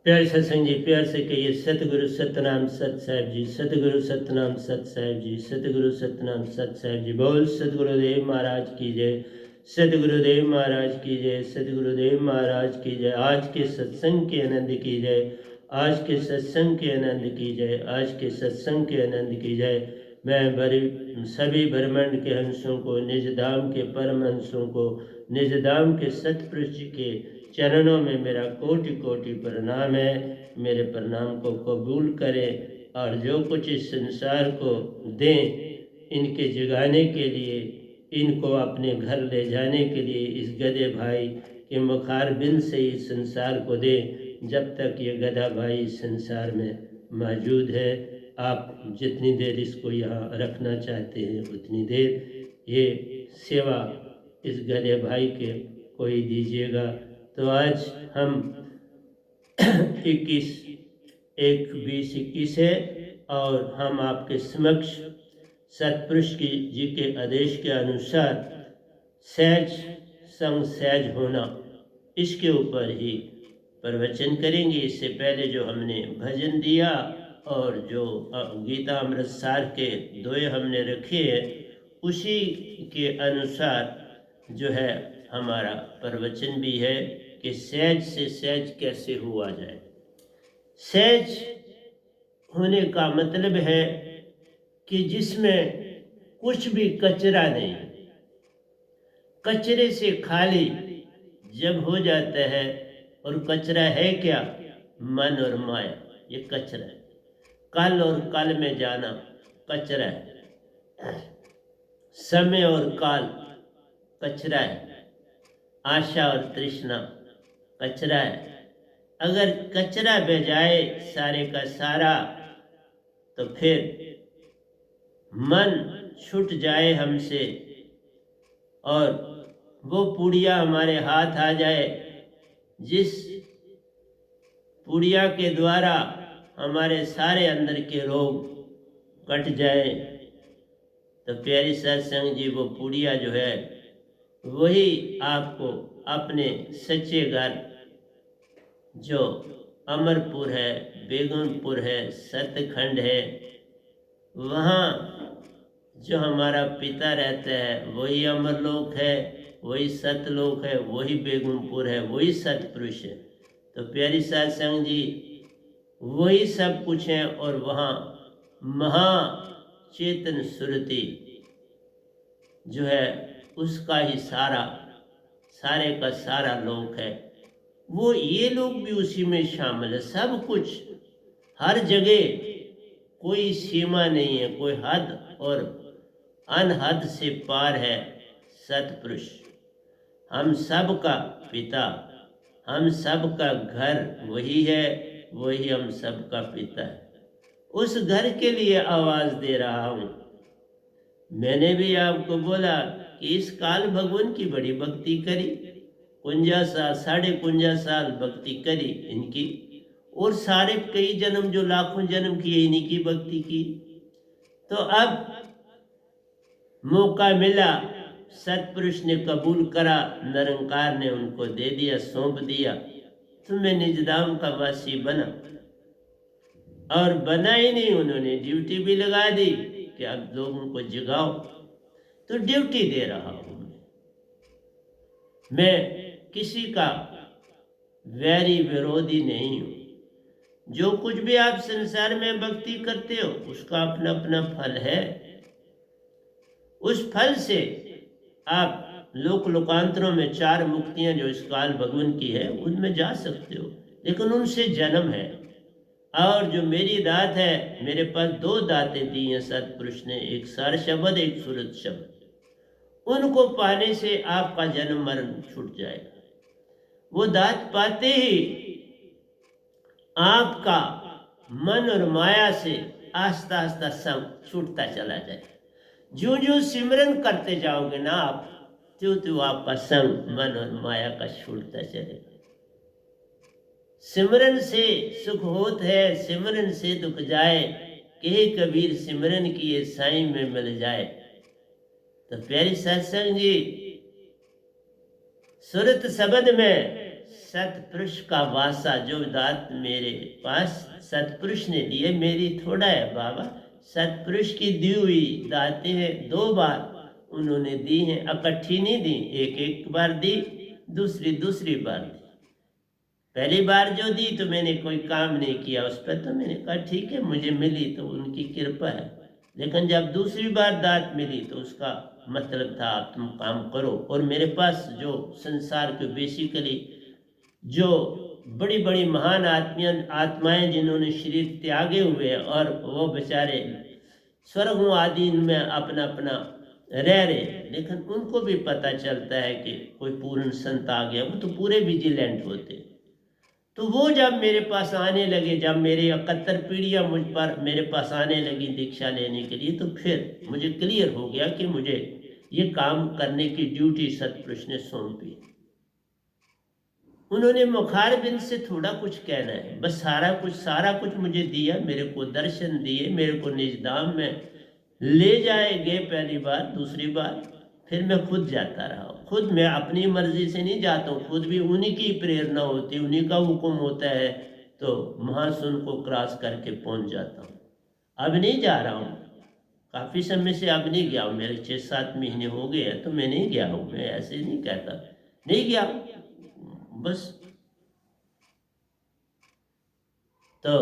प्यारे सत्संग जी, प्यार से कहिए सतगुरु सतनाम सत साहिब जी, सतगुरु सतनाम सत साहिब जी, सतगुरु सतनाम सत साहिब जी। बोल सतगुरुदेव महाराज की जय, सतगुरुदेव महाराज की जय, सतगुरुदेव महाराज की जय। आज के सत्संग के आनंद की जय, आज के सत्संग के आनंद की जय, आज के सत्संग के आनंद की जय। मैं सभी ब्रह्मांड के हंसों को, निज धाम के परम हंसों को, निज धाम के सतपुरुष जी के चरणों में मेरा कोटि कोटि प्रणाम है। मेरे प्रणाम को कबूल करें और जो कुछ इस संसार को दें, इनके जगाने के लिए, इनको अपने घर ले जाने के लिए इस गधे भाई के मुखार बिंद से इस संसार को दें। जब तक ये गधा भाई इस संसार में मौजूद है, आप जितनी देर इसको यहाँ रखना चाहते हैं उतनी देर ये सेवा इस गधे भाई के कोई दीजिएगा। तो आज हम 21 है और हम आपके समक्ष सतपुरुष जी के आदेश के अनुसार सहज संग सहज होना, इसके ऊपर ही प्रवचन करेंगे। इससे पहले जो हमने भजन दिया और जो गीता अमृत सार के दोहे हमने रखे हैं, उसी के अनुसार जो है हमारा प्रवचन भी है कि सहज से सहज कैसे हुआ जाए। सहज होने का मतलब है कि जिसमें कुछ भी कचरा नहीं, कचरे से खाली जब हो जाता है। और कचरा है क्या? मन और माया, ये कचरा है। कल और कल में जाना कचरा है, समय और काल कचरा है, आशा और तृष्णा कचरा है। अगर कचरा बह जाए सारे का सारा, तो फिर मन छूट जाए हमसे और वो पुड़िया हमारे हाथ आ जाए, जिस पुड़िया के द्वारा हमारे सारे अंदर के रोग कट जाए। तो प्यारी सत्संग जी, वो पुड़िया जो है वही आपको अपने सच्चे घर जो अमरपुर है, बेगुनपुर है, सतखंड है, वहाँ जो हमारा पिता रहता है वही अमरलोक है, वही सतलोक है, वही बेगुनपुर है, वही सतपुरुष है। तो प्यारी सत्संग जी, वही सब कुछ है और वहाँ महाचेतन सुरति जो है उसका ही सारे का सारा लोक है। वो ये लोग भी उसी में शामिल है। सब कुछ हर जगह, कोई सीमा नहीं है, कोई हद और अनहद से पार है सतपुरुष। हम सब का पिता, हम सब का घर वही है, वही हम सब का पिता है। उस घर के लिए आवाज दे रहा हूँ। मैंने भी आपको बोला कि इस काल भगवान की बड़ी भक्ति करी, 51 साल भक्ति करी इनकी, और सारे कई जन्म जो लाखों जन्म किए इन्हीं की भक्ति की। तो अब मौका मिला, सतपुरुष ने कबूल करा, निरंकार ने उनको दे दिया, सौंप दिया, तो मैं निजधाम का वासी बना। और बना ही नहीं, उन्होंने ड्यूटी भी लगा दी कि अब लोगों को जगाओ। तो ड्यूटी दे रहा हूं मैं किसी का वैरी विरोधी नहीं हूं। जो कुछ भी आप संसार में भक्ति करते हो उसका अपना अपना फल है। उस फल से आप लोक लोकांतरों में 4 मुक्तियां जो इस काल भगवान की है उनमें जा सकते हो, लेकिन उनसे जन्म है। और जो मेरी दात है, मेरे पास 2 दातें दी हैं सतपुरुष ने, एक सार शब्द, एक सूरत शब्द। उनको पाने से आपका जन्म मरण छूट जाएगा। वो दात पाते ही आपका मन और माया से आस्ता आस्ता सब छूटता चला जाए। जो जो सिमरन करते जाओगे ना आप, त्यों त्यों आपका संग मन और माया का छूटता चलेगा। सिमरन से सुख होत है, सिमरन से दुख जाए, कहे कबीर सिमरन किए साईं में मिल जाए। तो प्यारी सत्संग जी, सुरत शब्द में सतपुरुष का वासा, जो दात मेरे पास सतपुरुष ने दिए, मेरी थोड़ा है बाबा, सतपुरुष की दी हुई दातें हैं, 2 बार उन्होंने दी हैं, इकट्ठी नहीं दी, एक एक बार दी, दूसरी बार दी। पहली बार जो दी तो मैंने कोई काम नहीं किया उस पर, तो मैंने कहा ठीक है, मुझे मिली तो उनकी कृपा है। लेकिन जब दूसरी बार दात मिली तो उसका मतलब था आप तुम काम करो। और मेरे पास जो संसार के बेसिकली जो बड़ी बड़ी महान आत्माएं जिन्होंने शरीर त्यागे हुए हैं और वो बेचारे स्वर्गों आदि में अपना अपना रह रहे, लेकिन उनको भी पता चलता है कि कोई पूर्ण संत आ गया, वो तो पूरे विजिलेंट होते। तो वो जब मेरे पास आने लगे, जब मेरे 71 पीढ़ियाँ मुझ पर मेरे पास आने लगी दीक्षा लेने के लिए, तो फिर मुझे क्लियर हो गया कि मुझे ये काम करने की ड्यूटी सतपुरुष ने सौंपी। उन्होंने मुखारबिंद से थोड़ा कुछ कहना है, बस सारा कुछ मुझे दिया, मेरे को दर्शन दिए, मेरे को निज धाम में ले जाएंगे पहली बार, दूसरी बार फिर मैं खुद जाता रहा। खुद मैं अपनी मर्जी से नहीं जाता हूँ, खुद भी उन्हीं की प्रेरणा होती, उन्हीं का हुक्म होता है, तो महासुन को क्रॉस करके पहुँच जाता हूँ। अब नहीं जा रहा हूँ, काफ़ी समय से अब नहीं गया हूँ, मेरे 6-7 महीने हो गए हैं, तो मैं नहीं गया हूँ। मैं ऐसे नहीं कहता नहीं गया, बस। तो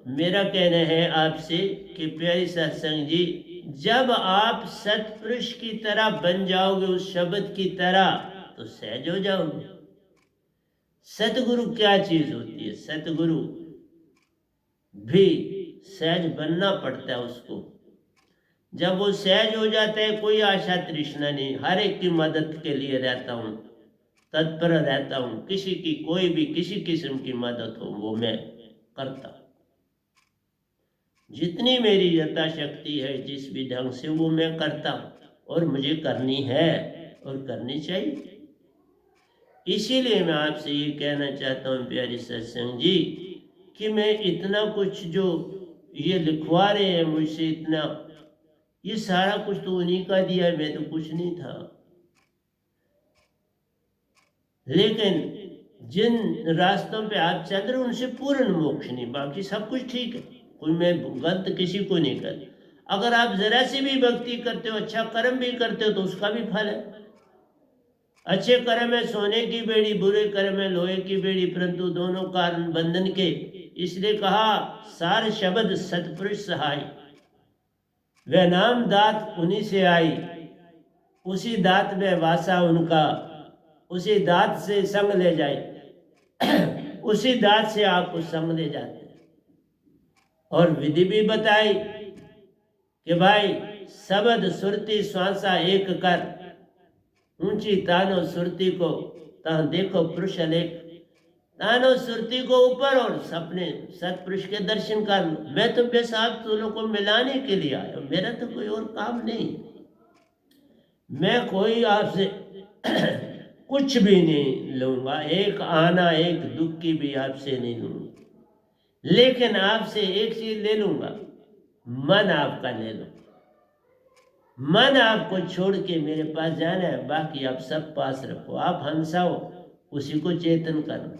मेरा कहना है आपसे कि प्यारी सत्संग जी, जब आप सतपुरुष की तरह बन जाओगे, उस शब्द की तरह, तो सहज हो जाओगे। सतगुरु क्या चीज होती है? सतगुरु भी सहज बनना पड़ता है उसको। जब वो सहज हो जाता है, कोई आशा तृष्णा नहीं, हर एक की मदद के लिए रहता हूँ, तत्पर रहता हूँ, किसी की कोई भी किसी किस्म की मदद हो वो मैं करता हूँ। जितनी मेरी यथाशक्ति है, जिस भी ढंग से, वो मैं करता हूँ, और मुझे करनी है और करनी चाहिए। इसीलिए मैं आपसे ये कहना चाहता हूँ प्यारी सत्संग जी, कि मैं इतना कुछ जो ये लिखवा रहे हैं मुझसे, इतना ये सारा कुछ तो उन्हीं का दिया है, मैं तो कुछ नहीं था। लेकिन जिन रास्तों पे आप चल रहे, उनसे पूर्ण मोक्ष नहीं, बाकी सब कुछ ठीक है, कोई मैं गलत किसी को नहीं कर। अगर आप जरा सी भी भक्ति करते हो, अच्छा कर्म भी करते हो, तो उसका भी फल है। अच्छे कर्म है सोने की बेड़ी, बुरे कर्म है लोहे की बेड़ी, परंतु दोनों कारण बंधन के। इसलिए कहा सार शब्द सतपुरुष सहाय, वह नाम दात उन्हीं से आई, उसी दात में वासा उनका, उसी दात से संग ले जाए उसी दात से आपको संग ले जाते हैं। और विधि भी बताई कि भाई शब्द सुरती श्वासा एक कर, ऊंची तानो सुरती को तहाँ देखो पुरुष अलेख। तानो सुरती को ऊपर और सपने सतपुरुष के दर्शन कर लो। मैं तो बस आप दोनों को मिलाने के लिए आया, मेरा तो कोई और काम नहीं। मैं कोई आपसे कुछ भी नहीं लूंगा, एक आना एक दुख की भी आपसे नहीं लूंगा, लेकिन आपसे एक चीज ले लूंगा, मन आपका ले लो। मन आपको छोड़ के मेरे पास जाना है, बाकी आप सब पास रखो। आप हंसा हो, उसी को चेतन करना।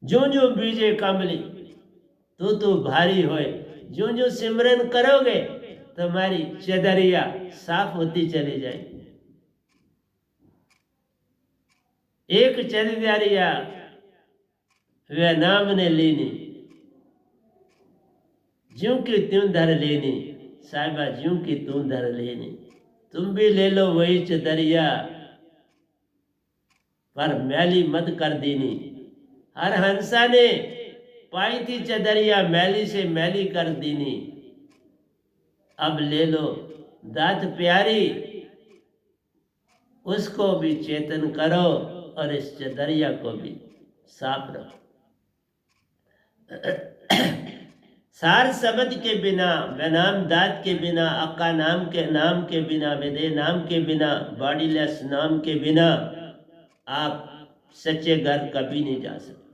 जो जो बीजे कमली तो भारी होए, जो जो सिमरन करोगे तुम्हारी चदरिया साफ होती चली जाएगी। एक चदरिया वह नाम ने लेनी, ज्यों की त्यों धर लेनी, साहिबा ज्यों की त्यों धर लेनी। तुम भी ले लो वही चदरिया, पर मैली मत कर देनी। हर हंसा ने पाई थी चदरिया, मैली से मैली कर देनी। अब ले लो दात प्यारी, उसको भी चेतन करो और इस चदरिया को भी साफ रखो। सार शब्द के बिना, वनाम दात के बिना, अक्का नाम के बिना, विदे नाम के बिना, बॉडीलेस नाम के बिना आप सच्चे घर कभी नहीं जा सकते।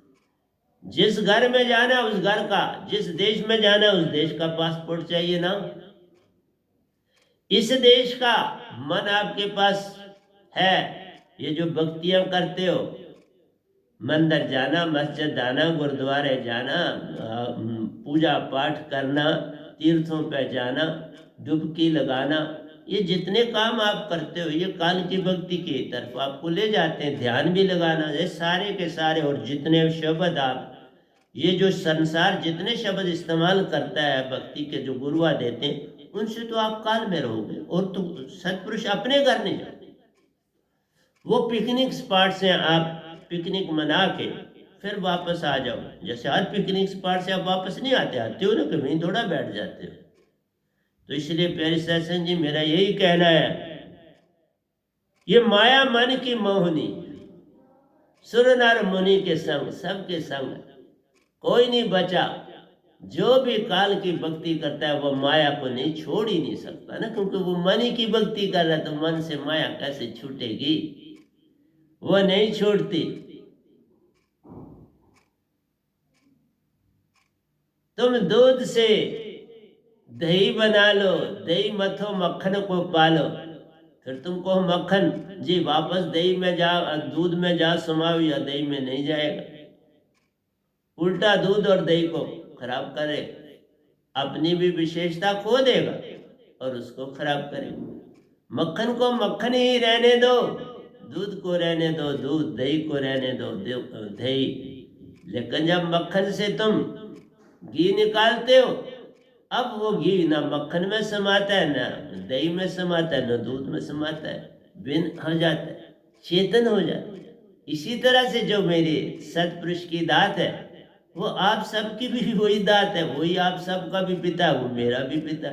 जिस घर में जाना उस घर का, जिस देश में जाना उस देश का पासपोर्ट चाहिए ना। इस देश का मन आपके पास है, ये जो भक्तियां करते हो, मंदिर जाना, मस्जिद आना, गुरुद्वारे जाना, पूजा पाठ करना, तीर्थों पे जाना, डुबकी लगाना, ये जितने काम आप करते हो ये काल की भक्ति की तरफ आपको ले जाते हैं। ध्यान भी लगाना, ये सारे के सारे, और जितने शब्द आप, ये जो संसार जितने शब्द इस्तेमाल करता है भक्ति के जो गुरुआ देते हैं, उनसे तो आप काल में रहोगे। और तो सत्पुरुष अपने घर नहीं जाते, वो पिकनिक स्पॉट से आप पिकनिक मना के फिर वापस आ जाओ। जैसे हर पिकनिक स्पॉट से आप वापस नहीं आते हो ना, कहीं थोड़ा बैठ जाते हो। तो इसलिए प्यारे सत्संग जी, मेरा यही कहना है, ये माया मन की मोहनी, सुर नर मुनि के संग, सबके संग कोई नहीं बचा। जो भी काल की भक्ति करता है वो माया को नहीं छोड़ ही नहीं सकता ना, क्योंकि वो मन ही की भक्ति कर रहा है, तो मन से माया कैसे छूटेगी, वो नहीं छोड़ती। तुम दूध से दही बना लो, दही मथो मक्खन को पालो, फिर तुमको मक्खन जी वापस दही में जा, दूध में जा समाओ, या दही में नहीं जाएगा। उल्टा दूध और दही को खराब करे, अपनी भी विशेषता खो देगा और उसको खराब करेगा। मक्खन को मक्खन ही रहने दो, दूध को रहने दो दूध, दही को रहने दो दही। लेकिन जब मक्खन से तुम घी निकालते हो, अब वो घी ना मक्खन में समाता है, ना दही में समाता है, ना दूध में समाता है, बिन हो जाता है, चेतन हो जाता है। इसी तरह से जो मेरी सत्पुरुष की दात है, वो आप सबकी भी वही दात है, वही आप सबका भी पिता, वो मेरा भी पिता।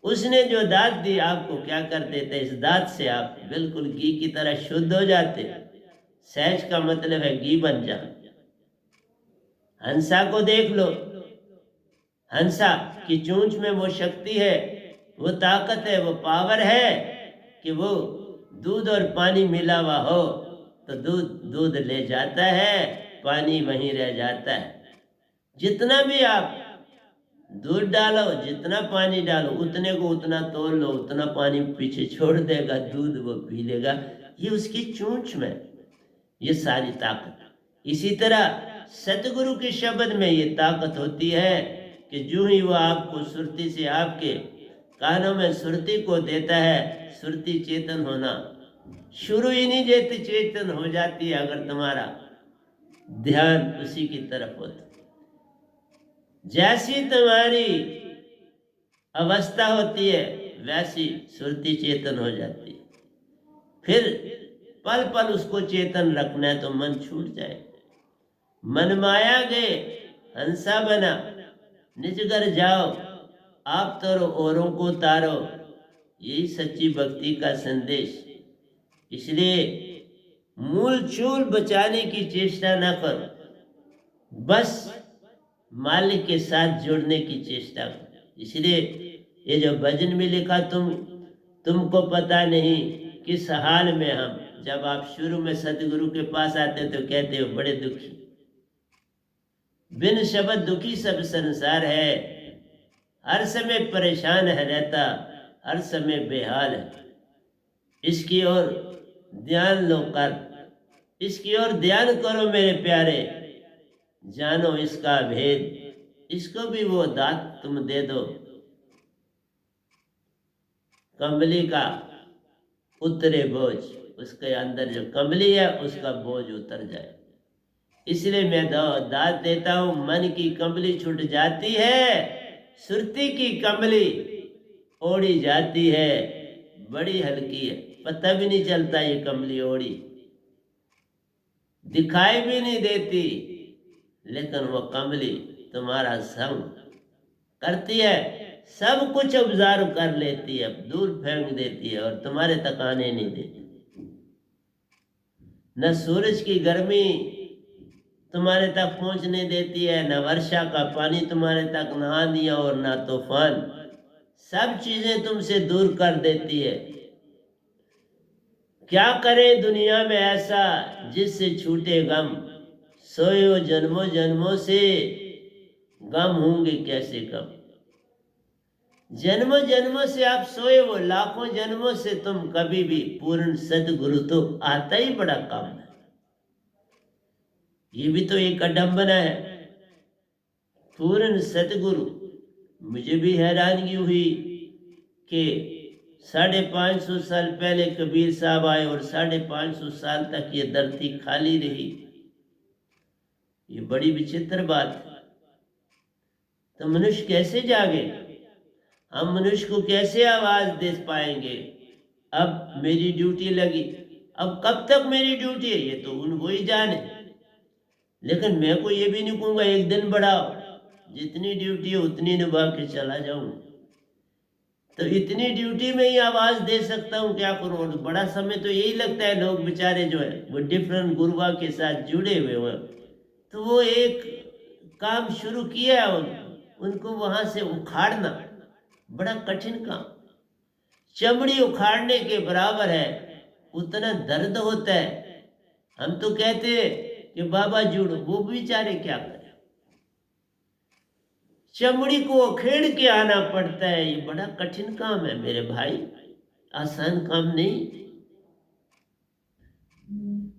उसने जो दात दी आपको, क्या कर देते, इस दात से आप बिल्कुल घी की तरह शुद्ध हो जाते। सहज का मतलब है घी बन जा। हंसा को देख लो, हंसा की चोंच में वो शक्ति है, वो ताकत है, वो पावर है कि वो दूध और पानी मिला हुआ हो तो दूध ले जाता है, पानी वहीं रह जाता है। जितना भी आप दूध डालो, जितना पानी डालो, उतने को उतना तोल लो, उतना पानी पीछे छोड़ देगा, दूध वो पी लेगा। ये उसकी चोंच में ये सारी ताकत। इसी तरह सतगुरु के शब्द में ये ताकत होती है कि जो ही वो आपको सुरती से आपके कानों में सुरती को देता है, सुरती चेतन होना शुरू ही नहीं देती, चेतन हो जाती है अगर तुम्हारा ध्यान उसी की तरफ होता। जैसी तुम्हारी अवस्था होती है वैसी सुरती चेतन हो जाती है। फिर पल पल उसको चेतन रखना है तो मन छूट जाए। मन माया गए हंसा बना, निज घर जाओ आप तरो औरों को तारो, यही सच्ची भक्ति का संदेश। इसलिए मूल चूल बचाने की चेष्टा न करो, बस मालिक के साथ जुड़ने की चेष्टा करो। इसलिए ये जो भजन में लिखा, तुमको पता नहीं किस हाल में हम, जब आप शुरू में सतगुरु के पास आते तो कहते हो बड़े दुखी, बिन शब्द दुखी सब संसार है, हर समय परेशान है रहता, हर समय बेहाल है। इसकी ओर ध्यान लो कर, इसकी ओर ध्यान करो मेरे प्यारे, जानो इसका भेद, इसको भी वो दात तुम दे दो। कंबली का उतरे बोझ, उसके अंदर जो कंबली है उसका बोझ उतर जाए। इसलिए मैं दात देता हूं, मन की कंबली छूट जाती है, सुरती की कंबली ओढ़ी जाती है, बड़ी हल्की है, पता भी नहीं चलता ये कंबली ओढ़ी, दिखाई भी नहीं देती, लेकिन वो कंबली तुम्हारा संग करती है, सब कुछ ऑब्जर्व कर लेती है, दूर फेंक देती है और तुम्हारे तक आने नहीं देती। न सूरज की गर्मी तुम्हारे तक पहुंचने देती है, न वर्षा का पानी तुम्हारे तक, न आंधियां और न तूफान, सब चीजें तुमसे दूर कर देती है। क्या करें दुनिया में ऐसा जिससे छूटे गम, सोयो जन्मों जन्मों से गम होंगे कैसे कम। जन्मों जन्मों से आप सोए हो, लाखों जन्मों से तुम कभी भी पूर्ण सदगुरु तो आता ही बड़ा कम है। ये भी तो एक अडंबना है। पूर्ण सतगुरु, मुझे भी हैरानगी हुई कि 550 साल पहले कबीर साहब आए और 550 साल तक ये धरती खाली रही। ये बड़ी विचित्र बात है। तो मनुष्य कैसे जागे? हम मनुष्य को कैसे आवाज दे पाएंगे? अब मेरी ड्यूटी लगी, अब कब तक मेरी ड्यूटी है ये तो उनको ही जाने। लेकिन मैं को ये भी नहीं कहूँगा एक दिन बढ़ाओ, जितनी ड्यूटी है उतनी निभा के चला जाऊँ। तो इतनी ड्यूटी में ही आवाज दे सकता हूँ, क्या करूँ? और बड़ा समय तो यही लगता है, लोग बेचारे जो है वो डिफरेंट गुरुआ के साथ जुड़े हुए हैं, तो वो एक काम शुरू किया है, उनको वहां से उखाड़ना बड़ा कठिन काम। चमड़ी उखाड़ने के बराबर है, उतना दर्द होता है। हम तो कहते हैं कि बाबा जुड़ो, वो बेचारे क्या करें? चमड़ी को उखेड़ के आना पड़ता है। ये बड़ा कठिन काम है मेरे भाई, आसान काम नहीं।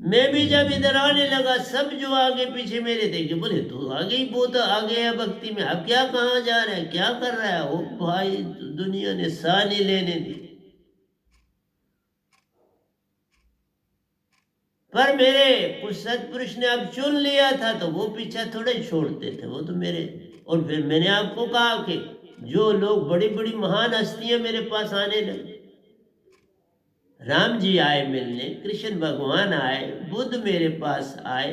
मैं भी जब इधर आने लगा, सब जो आगे पीछे मेरे देखे बोले तू आगे ही बहुत आगे है भक्ति में, अब क्या कहाँ जा रहा है, क्या कर रहा है? ओ भाई, दुनिया ने साह नहीं लेने दी। पर मेरे कुछ सत्पुरुष ने अब चुन लिया था, तो वो पीछा थोड़े छोड़ते थे, वो तो मेरे। और फिर मैंने आपको कहा कि जो लोग बड़ी बड़ी महान हस्तियां मेरे पास आने लगे, राम जी आए मिलने, कृष्ण भगवान आए, बुद्ध मेरे पास आए,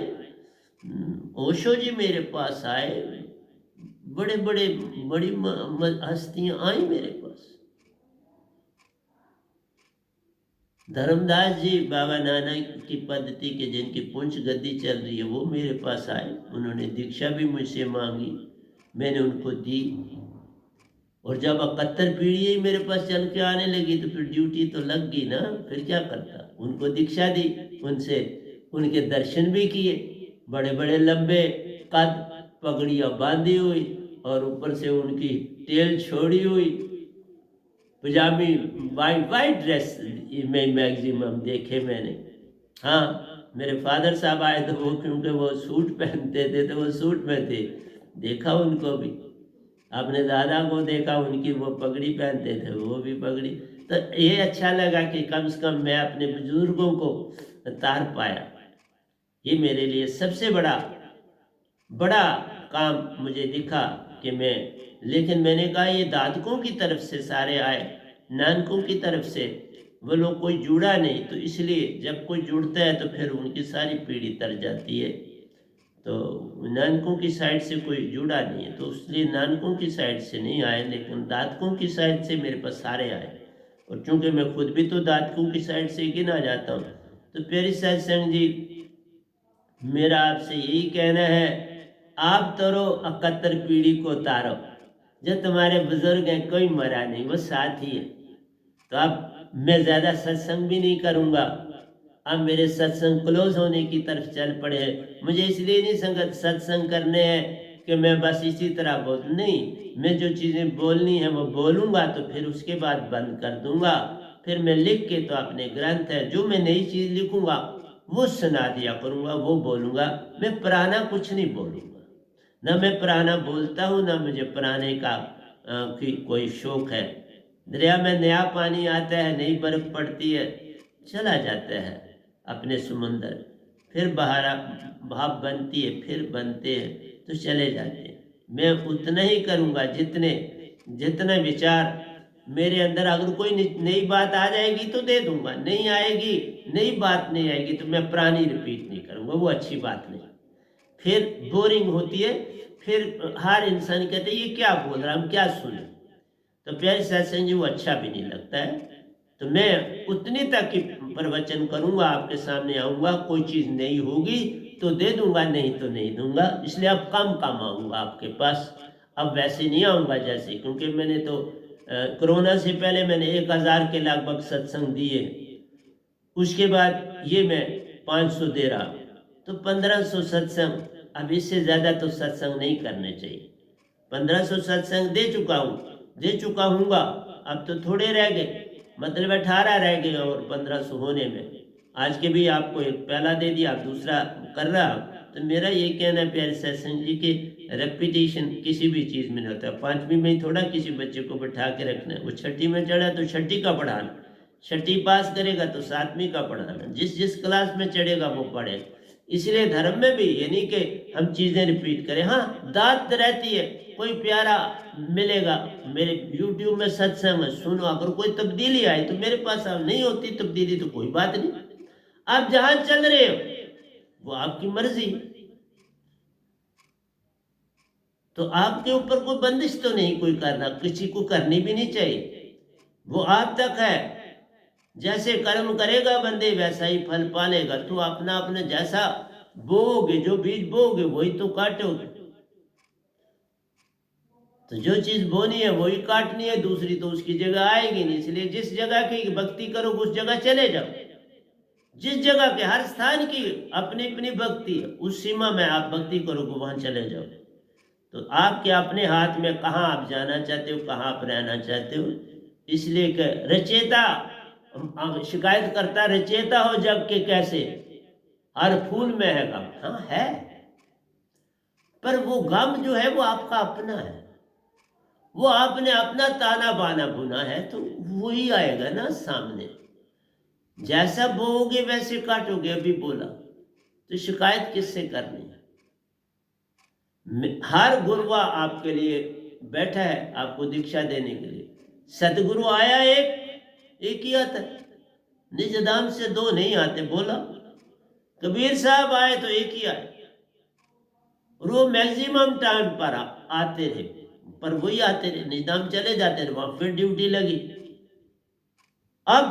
ओशो जी मेरे पास आए, बड़े बड़े बड़ी हस्तियां आई मेरे पास। धर्मदास जी बाबा नानक की पद्धति के जिनकी पुंछ गद्दी चल रही है, वो मेरे पास आए, उन्होंने दीक्षा भी मुझसे मांगी, मैंने उनको दी। और जब 71 पीढ़ी मेरे पास चल के आने लगी तो फिर ड्यूटी तो लग गई ना, फिर क्या करता? उनको दीक्षा दी, उनसे उनके दर्शन भी किए, बड़े बड़े लंबे कद, पगड़ियाँ बांधी हुई और ऊपर से उनकी टेल छोड़ी हुई, पजामी वाइट ड्रेस में मैक्सिमम देखे मैंने। हाँ, मेरे फादर साहब आए तो वो, क्योंकि वो सूट पहनते थे तो वो सूट में थे, देखा उनको भी। अपने दादा को देखा, उनकी वो पगड़ी पहनते थे, वो भी पगड़ी। तो ये अच्छा लगा कि कम से कम मैं अपने बुजुर्गों को तार पाया। ये मेरे लिए सबसे बड़ा काम मुझे दिखा कि मैं, लेकिन मैंने कहा ये दादकों की तरफ से सारे आए, नानकों की तरफ से वो लोग कोई जुड़ा नहीं, तो इसलिए जब कोई जुड़ता है तो फिर उनकी सारी पीढ़ी तर जाती है। तो नानकों की साइड से कोई जुड़ा नहीं है, तो इसलिए नानकों की साइड से नहीं आए, लेकिन दादकों की साइड से मेरे पास सारे आए। और चूंकि मैं खुद भी तो दादकों की साइड से गिना जाता हूँ, तो प्यारी सत्संग जी, मेरा आपसे यही कहना है, आप तरो 71 पीढ़ी को तारो। जो तुम्हारे बुजुर्ग हैं कोई मरा नहीं, वो साथ ही है। तो अब मैं ज़्यादा सत्संग भी नहीं करूँगा, अब मेरे सत्संग क्लोज होने की तरफ चल पड़े हैं। मुझे इसलिए नहीं संगत सत्संग करने हैं कि मैं बस इसी तरह बोल, नहीं, मैं जो चीज़ें बोलनी है वो बोलूँगा, तो फिर उसके बाद बंद कर दूँगा। फिर मैं लिख के तो अपने ग्रंथ है, जो मैं नई चीज़ लिखूँगा वो सुना दिया करूँगा, वो बोलूँगा। मैं पुराना कुछ नहीं बोलूँगा, ना मैं पुराना बोलता हूँ, ना मुझे पुराने का की कोई शौक है। दरिया में नया पानी आता है, नई बर्फ पड़ती है, चला जाता है अपने समुंदर, फिर बहारा भाप बनती है, फिर बनते हैं तो चले जाते हैं। मैं उतना ही करूँगा जितना विचार मेरे अंदर, अगर कोई नई बात आ जाएगी तो दे दूंगा, नहीं आएगी, नई बात नहीं आएगी तो मैं पुरानी रिपीट नहीं करूँगा, वो अच्छी बात नहीं, फिर बोरिंग होती है। फिर हर इंसान कहते हैं ये क्या बोल रहा है, हम क्या सुने? तो प्यारे सत्संग जी, वो अच्छा भी नहीं लगता है। तो मैं उतनी तक की प्रवचन करूँगा, आपके सामने आऊँगा, कोई चीज़ नहीं होगी तो दे दूँगा, नहीं तो नहीं दूँगा। इसलिए अब कम आऊँगा आपके पास, अब वैसे नहीं आऊँगा जैसे, क्योंकि मैंने तो कोरोना से पहले मैंने 1000 के लगभग सत्संग दिए, उसके बाद ये मैं 500 दे रहा, तो 1500 सत्संग। अब इससे ज़्यादा तो सत्संग नहीं करने चाहिए। 1500 सत्संग दे चुका हूँ, दे चुका हूँगा, अब तो थोड़े रह गए, मतलब 18 रह गए और 1500 होने में। आज के भी आपको एक पहला दे दिया, आप दूसरा कर रहा। तो मेरा ये कहना है प्यारे सत्संग जी कि रेपिटेशन किसी भी चीज़ में नहीं होता। 5वीं में ही थोड़ा किसी बच्चे को बैठा के रखना है, वो 6ठी में चढ़ा तो 6ठी का पढ़ाना, 6ठी पास करेगा तो 7वीं का पढ़ाना, जिस जिस क्लास में चढ़ेगा वो पढ़ेगा। इसलिए धर्म में भी ये नहीं कि हम चीज़ें रिपीट करें। हाँ, दात रहती है, कोई प्यारा मिलेगा, मेरे YouTube में सत्संग है, सुनो, अगर कोई तब्दीली आई तो मेरे पास अब नहीं होती तब्दीली तो कोई बात नहीं, आप जहां चल रहे हो वो आपकी मर्जी, तो आपके ऊपर कोई बंदिश तो नहीं कोई करना, किसी को करनी भी नहीं चाहिए, वो आप तक है। जैसे कर्म करेगा बंदे वैसा ही फल पालेगा। तो अपना अपने जैसा बोओगे, जो बीज बोओगे वही तो काटोगे। तो जो चीज बोनी है वही काटनी है, दूसरी तो उसकी जगह आएगी नहीं। इसलिए जिस जगह की भक्ति करो उस जगह चले जाओ, जिस जगह के हर स्थान की अपनी अपनी भक्ति है, उस सीमा में आप भक्ति करोगे वहां चले जाओ। तो आपके अपने हाथ में कहाँ आप जाना चाहते हो, कहाँ आप रहना चाहते हो। इसलिए कि रचेता शिकायत करता, रचेता हो जग के कैसे, हर फूल में है गम। हाँ है, पर वो गम जो है वो आपका अपना है, वो आपने अपना ताना बाना बुना है, तो वही आएगा ना सामने। जैसा बोओगे वैसे काटोगे, अभी बोला, तो शिकायत किससे करनी है। हर गुरुआ आपके लिए बैठा है आपको दीक्षा देने के लिए। सतगुरु आया एक ही आता है, निज धाम से दो नहीं आते। बोला कबीर साहब आए तो एक ही आए, और वो मैक्सिमम टाइम पर आते रहे, पर वही आते रहे, निज धाम चले जाते रहे, वहां फिर ड्यूटी लगी। अब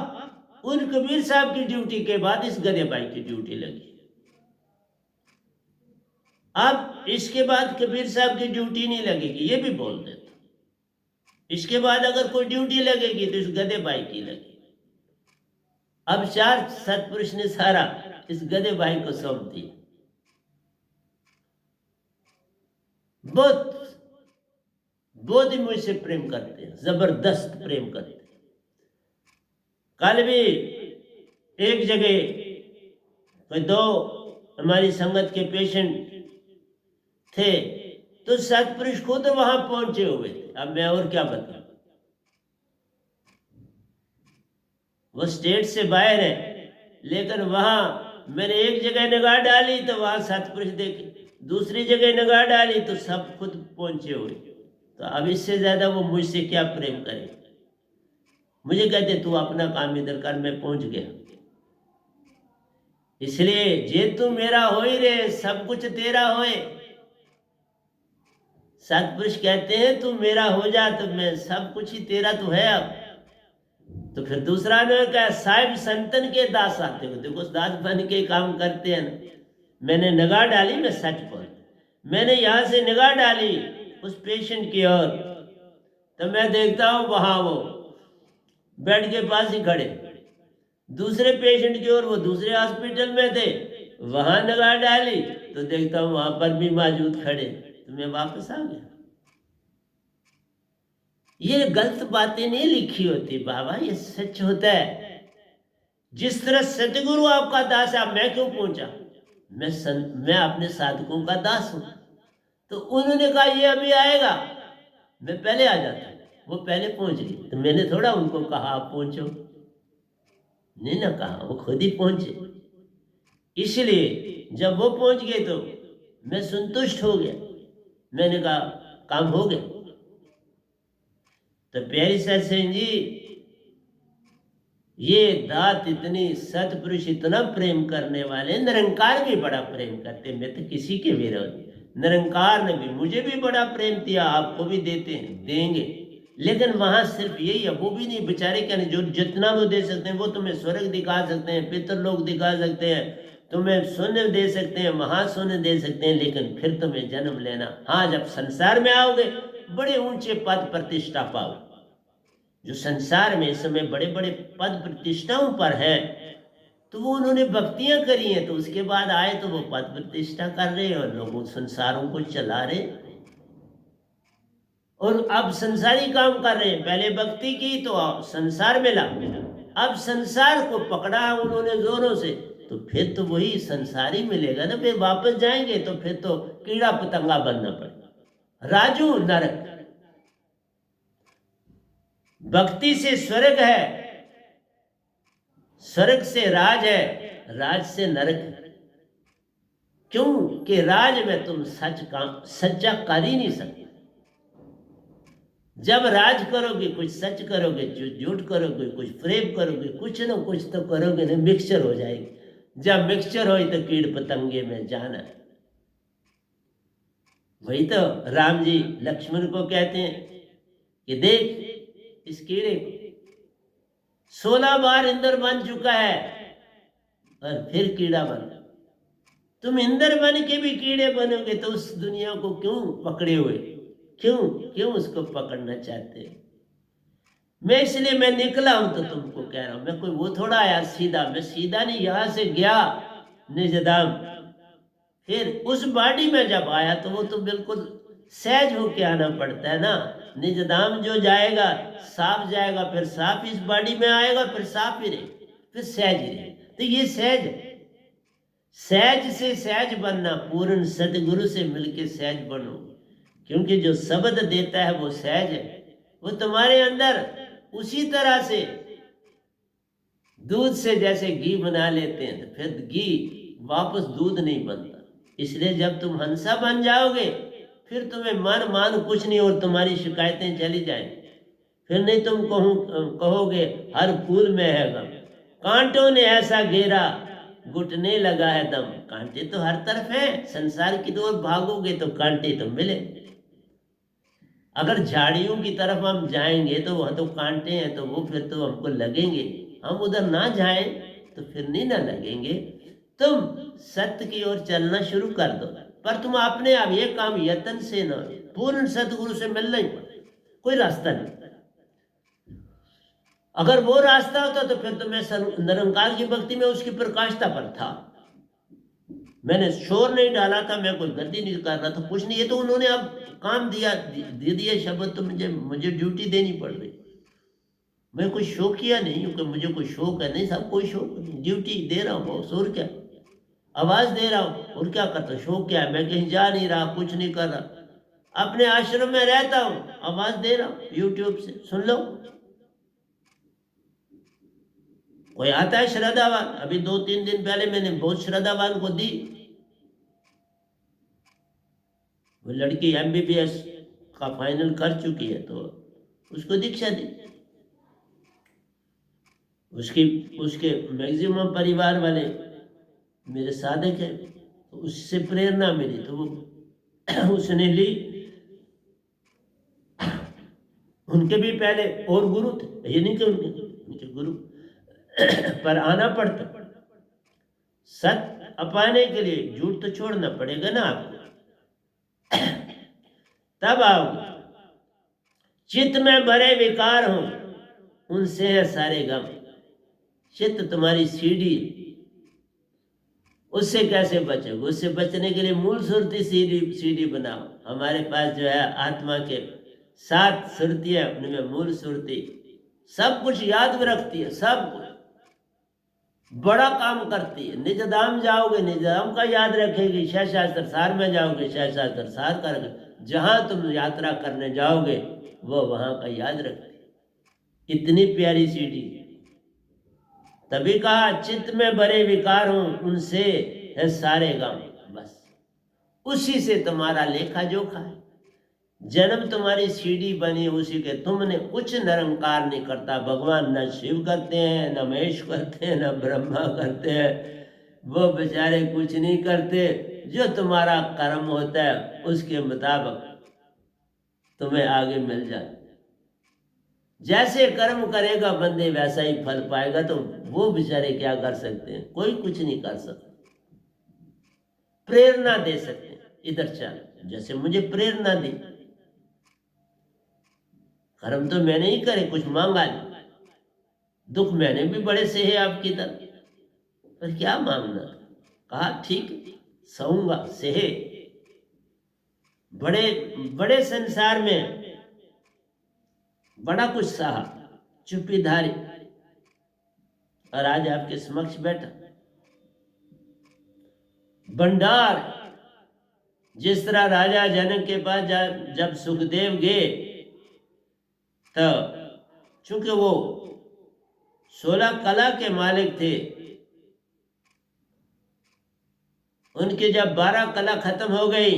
उन कबीर साहब की ड्यूटी के बाद इस गधे भाई की ड्यूटी लगी। अब इसके बाद कबीर साहब की ड्यूटी नहीं लगेगी, ये भी बोल देता। इसके बाद अगर कोई ड्यूटी लगेगी तो इस गधे भाई की लगेगी। अब 4 सतपुरुष ने सारा इस गधे भाई को सौंप दिया। बहुत बहुत ही मुझसे प्रेम करते हैं, जबरदस्त प्रेम करते हैं। कल भी एक जगह 2 हमारी संगत के पेशेंट थे, तो सतपुरुष खुद वहां पहुंचे हुए थे। अब मैं और क्या बताऊं, वो स्टेट से बाहर है, लेकिन वहां मैंने एक जगह निगाह डाली तो वहां सतपुरुष देखे, दूसरी जगह निगाह डाली तो सब खुद पहुंचे हुए। तो अब इससे ज्यादा वो मुझसे क्या प्रेम करे। मुझे कहते तू अपना काम इधर कर, मैं पहुंच गया। इसलिए जे तू मेरा हो ही रे, सब कुछ तेरा होए। सतपुरुष कहते हैं तू मेरा हो जा तो मैं सब कुछ ही तेरा तो है। अब तो फिर दूसरा ने कहा साहिब संतन के दास आते हो, देखो दास बन के काम करते हैं ना। मैंने निगाह डाली, मैं सच बोल, मैंने यहां से निगाह डाली उस पेशेंट की ओर, तो मैं देखता हूं वहां वो बेड के पास ही खड़े। दूसरे पेशेंट की ओर, वो दूसरे हॉस्पिटल में थे, वहां निगाह डाली तो देखता हूं वहां पर भी मौजूद खड़े। तो मैं वापस आ गया। ये गलत बातें नहीं लिखी होती बाबा, ये सच होता है। जिस तरह सतगुरु आपका दास है, मैं क्यों पहुंचा, मैं अपने साधकों का दास हूं। तो उन्होंने कहा ये अभी आएगा, मैं पहले आ जाता, वो पहले पहुंच गए, तो मैंने थोड़ा उनको कहा आप पहुंचो, नहीं ना कहा, वो खुद ही पहुंचे। इसलिए जब वो पहुंच गए तो मैं संतुष्ट हो गया, मैंने कहा काम हो गया। तो प्यारी सत्संग जी, ये दात इतनी, सतपुरुष इतना प्रेम करने वाले, निरंकार भी बड़ा प्रेम करते। मैं तो किसी के विरोध, निरंकार ने भी मुझे भी बड़ा प्रेम दिया, आपको भी देते हैं, देंगे। लेकिन वहां सिर्फ यही है, वो भी नहीं बेचारे, क्या नहीं, जो जितना वो दे सकते हैं वो तुम्हें स्वर्ग दिखा सकते हैं, पितरलोक दिखा सकते हैं, तुम्हें शून्य दे सकते हैं, महाशून्य दे सकते हैं, लेकिन फिर तुम्हें जन्म लेना। हाँ, जब संसार में आओगे बड़े ऊंचे पद प्रतिष्ठा पाओ। जो संसार में इस समय बड़े बड़े पद प्रतिष्ठाओं पर हैं, तो वो उन्होंने भक्तियां करी हैं, तो उसके बाद आए तो वो पद प्रतिष्ठा कर रहे हैं और लोगों संसारों को चला रहे। और अब संसारी काम कर रहे हैं। पहले भक्ति की तो संसार मिला, अब संसार को पकड़ा उन्होंने जोरों से, तो फिर तो वही संसारी मिलेगा ना। फिर वापस जाएंगे तो फिर तो कीड़ा पतंगा बनना पड़ेगा। राजू नरक, भक्ति से स्वर्ग है, स्वर्ग से राज है, राज से नरक है। क्यों कि राज में तुम सच्चा कर ही नहीं सकते। जब राज करोगे कुछ सच करोगे, जो झूठ करोगे कुछ फ्रेब करोगे, कुछ ना कुछ तो करोगे ना, मिक्सचर हो जाएगी। जब मिक्सचर हो तो कीड़ पतंगे में जाना। वही तो राम जी लक्ष्मण को कहते हैं कि देख इस कीड़े को 16 बार इंद्र बन चुका है और फिर कीड़ा बन। तुम इंद्र बन के भी कीड़े बनोगे तो उस दुनिया को क्यों पकड़े हुए, क्यों उसको पकड़ना चाहते हो? मैं निकला हूं तो तुमको कह रहा हूं। मैं कोई वो थोड़ा आया सीधा, मैं सीधा नहीं, यहां से गया निजधाम, फिर उस बॉडी में जब आया तो वो तो बिल्कुल सहज होके आना पड़ता है ना। निजधाम जो जाएगा साफ जाएगा, फिर साफ इस बॉडी में आएगा, फिर साफ ही रहे, फिर सहज ही रहे। तो ये सहज, सहज से सहज बनना, पूर्ण सतगुरु से मिलके सहज बनो। क्योंकि जो शब्द देता है वो सहज है। वो तुम्हारे अंदर उसी तरह से दूध से जैसे घी बना लेते हैं तो फिर घी वापस दूध नहीं बनता। इसलिए जब तुम हंसा बन जाओगे फिर तुम्हें मन मान कुछ नहीं और तुम्हारी शिकायतें चली जाएंगी। फिर नहीं तुम कहोगे हर फूल में है गम, कांटों ने ऐसा घेरा घुटने लगा है दम। कांटे तो हर तरफ है, संसार की ओर भागोगे तो कांटे तो मिले। अगर झाड़ियों की तरफ हम जाएंगे तो वहां तो कांटे हैं, तो वो फिर तो हमको लगेंगे। हम उधर ना जाएं तो फिर नहीं ना लगेंगे। तुम सत्य की ओर चलना शुरू कर दो, पर तुम अपने आप ये काम यत्न से ना, पूर्ण सतगुरु से मिलना ही पड़े, कोई रास्ता नहीं। अगर वो रास्ता होता तो फिर तो मैं निरंकार की भक्ति में उसकी प्रकाशता पर था। मैंने शोर नहीं डाला था, मैं कोई गलती नहीं कर रहा था, कुछ नहीं। ये तो उन्होंने अब काम दे दिया शब्द, तो मुझे ड्यूटी देनी पड़ रही। मैं कोई शौकिया नहीं हूँ कि मुझे कोई शौक है, नहीं साहब, कोई शौक नहीं, ड्यूटी दे रहा हूँ बॉस, और क्या, आवाज दे रहा हूँ, और क्या करता, शौक क्या है? मैं कहीं जा नहीं रहा, कुछ नहीं कर रहा, अपने आश्रम में रहता हूँ, आवाज दे रहा हूँ, यूट्यूब से सुन लो। कोई आता है श्रद्धावान, अभी 2-3 दिन पहले मैंने बहुत श्रद्धावान को दी, वो लड़की MBBS का फाइनल कर चुकी है तो उसको दीक्षा दी। उसके मैक्सिमम परिवार वाले मेरे साधक हैं, तो उससे प्रेरणा मिली तो वो उसने ली। उनके भी पहले और गुरु थे, ये नहीं कि उनके गुरु पर आना पड़ता। सत्य अपाने के लिए झूठ तो छोड़ना पड़ेगा ना आपको, तब आओगे। चित्त में भरे विकार हो उनसे है सारे गम। चित्त तुम्हारी सीढ़ी, उससे कैसे बचोगे? उससे बचने के लिए मूल सुरती सीढ़ी बनाओ। हमारे पास जो है आत्मा के 7 सुरतियां, उनमें मूल सुरती सब कुछ याद में रखती है, सब कुछ बड़ा काम करती है। निज धाम जाओगे, निज धाम का याद रखेगी। सहस्त्र सार में जाओगे, सहस्त्र सार कर, जहां तुम यात्रा करने जाओगे वो वहां का याद रखती। इतनी प्यारी सीढ़ी। तभी कहा चित्त में भरे विकार हूं उनसे है सारे गम। बस उसी से तुम्हारा लेखा जोखा है। जन्म तुम्हारी सीढ़ी बनी उसी के। तुमने कुछ निरंकार नहीं करता। भगवान न शिव करते हैं, न महेश करते हैं, न ब्रह्मा करते हैं, वो बेचारे कुछ नहीं करते। जो तुम्हारा कर्म होता है उसके मुताबिक तुम्हें आगे मिल जाए। जैसे कर्म करेगा बंदे वैसा ही फल पाएगा। तो वो बेचारे क्या कर सकते हैं? कोई कुछ नहीं कर सकता। प्रेरणा दे सकते हैं, इधर चल, जैसे मुझे प्रेरणा दी। कर्म तो मैंने ही करे, कुछ मांगा नहीं। दुख मैंने भी बड़े सहे आपकी तरह, पर क्या मांगना? कहा ठीक सहूंगा, सहे। बड़े बड़े संसार में बड़ा कुछ सहा, चुप्पी धारी, और आज आपके समक्ष बैठा। भंडार, जिस तरह राजा जनक के पास जब सुखदेव गए, तो चूंकि वो 16 कला के मालिक थे, उनकी जब 12 कला खत्म हो गई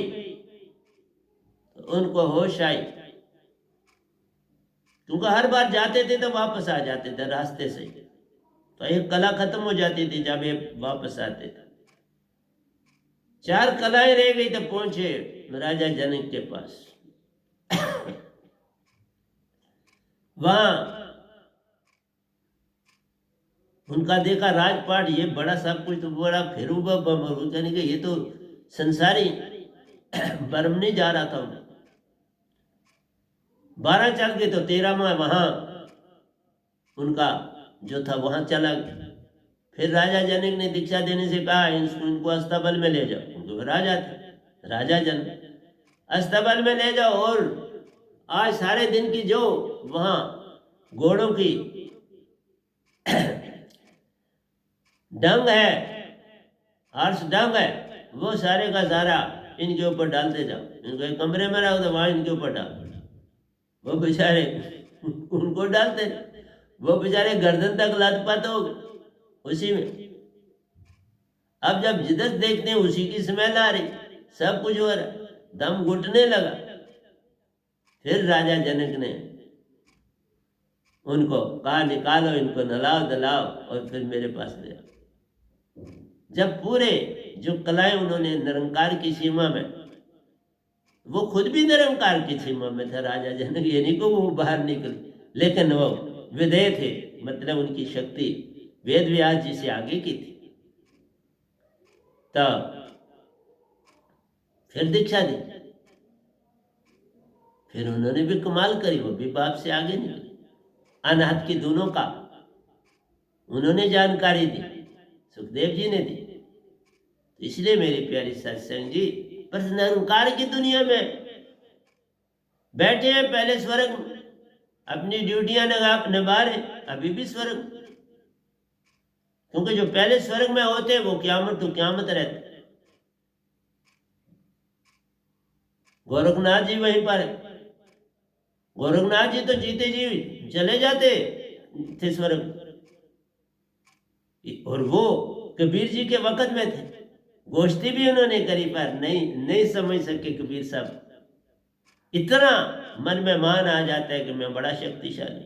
तो उनको होश आई, क्योंकि हर बार जाते थे तो वापस आ जाते थे रास्ते से, तो एक कला खत्म हो जाती थी जब ये वापस आते थे। 4 कलाएं रह गई तो पहुंचे राजा जनक के पास। वहां उनका देखा राजपाट, ये बड़ा सब कुछ, तो बड़ा फिर कहने के ये तो संसारी बर्म नहीं जा रहा था। 12 चल गए तो 13वां वहां उनका जो था वहां चला गया। फिर राजा जनक ने दीक्षा देने से कहा इनको अस्तबल में ले जाओ, क्योंकि राजा थे, राजा जनक, अस्तबल में ले जाओ, और आज सारे दिन की जो वहां घोड़ों की डंग है, हर्ष डंग है, वो सारे का सारा इनके ऊपर डालते जाओ, इनको एक कमरे में रखो तो वहां इनके ऊपर डाल। वो बेचारे उनको डालते, वो बेचारे गर्दन तक लथपथ हो गए उसी में। अब जब जिधर देखते हैं उसी की स्मेल आ रही, सब कुछ हो रहा, दम घुटने लगा। फिर राजा जनक ने उनको कहा निकालो इनको, नलाओ दलाओ, और फिर मेरे पास ले आओ। जब पूरे जो कलाएं उन्होंने निरंकार की सीमा में, वो खुद भी निरंकार की सीमा में था राजा जनक, ये नहीं को वो बाहर निकले, लेकिन वो विधेय थे, मतलब उनकी शक्ति वेद व्यास जी से आगे की थी। तब फिर दीक्षा दी, फिर उन्होंने भी कमाल करी, वो भी बाप से आगे निकले। अनाथ की दोनों का उन्होंने जानकारी दी, सुखदेव जी ने दी। तो इसलिए मेरी प्यारी सत्संग जी, पर निरंकार की दुनिया में बैठे हैं, पहले स्वर्ग अपनी ड्यूटियां निभा रहे, अभी भी स्वर्ग, क्योंकि जो पहले स्वर्ग में होते हैं वो क्यामत तो क्यामत रहते। गोरखनाथ जी वहीं पर है, गोरखनाथ जी तो जीते जी चले जाते थे स्वर्ग, और वो कबीर जी के वक्त में थे, गोष्ठी भी उन्होंने करी, पर नहीं समझ सके कबीर साहब। इतना मन में मान आ जाता है कि मैं बड़ा शक्तिशाली,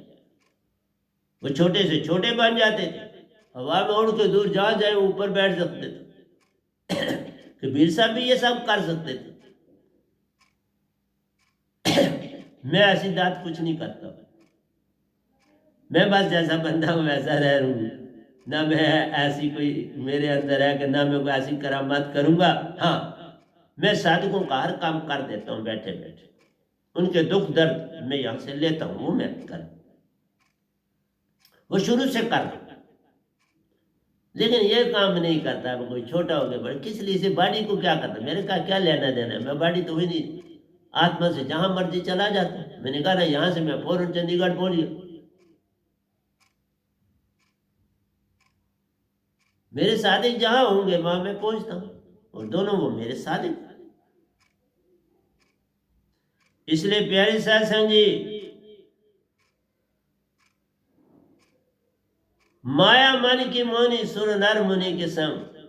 वो छोटे से छोटे बन जाते थे, हवा में उड़ के दूर जहां जाए ऊपर बैठ सकते थे। कबीर साहब भी ये सब कर सकते थे। मैं ऐसी बात कुछ नहीं करता, मैं बस जैसा बंदा हूं वैसा रह रहा हूं, ना मैं ऐसी कोई मेरे अंदर है कि ना मैं कोई ऐसी करामात करूंगा। हाँ, मैं साधकों का हर काम कर देता हूं, बैठे बैठे उनके दुख दर्द मैं यहां से लेता हूं, वो मैं कर, वो शुरू से कर, लेकिन ये काम नहीं करता। वो कोई छोटा हो गया बड़ा, किस लिए से बाड़ी को क्या करना, मेरे का क्या लेना देना है, मैं बाड़ी तो हुई नहीं, आत्मा से जहां मर्जी चला जाता। मैंने कहा ना, यहां से मैं फौरन चंडीगढ़ पहुंच गया, मेरे सादिक जहां होंगे वहां मैं पहुंचता हूं, और दोनों वो मेरे सादिक। इसलिए प्यारे सत्संग जी, माया मन की मोहनी सुर नर मुनि के संग,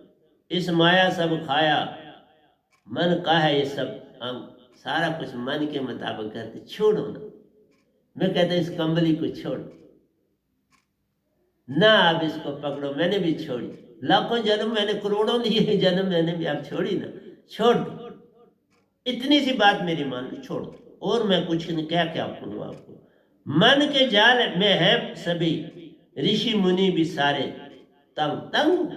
इस माया सब खाया मन का है, ये सब हम सारा कुछ मन के मुताबिक करते, छोड़ो ना। मैं कहता इस कंबली को छोड़ो ना, अब इसको पकड़ो, मैंने भी छोड़ी, लाखों जन्म मैंने, करोड़ों लिए जन्म मैंने भी, अब छोड़ी ना, छोड़ दो, इतनी सी बात मेरी मान लो, छोड़ दो, और मैं कुछ नहीं, क्या क्या कहूँ आपको। मन के जाल में है सभी ऋषि मुनि भी सारे तंग तंग।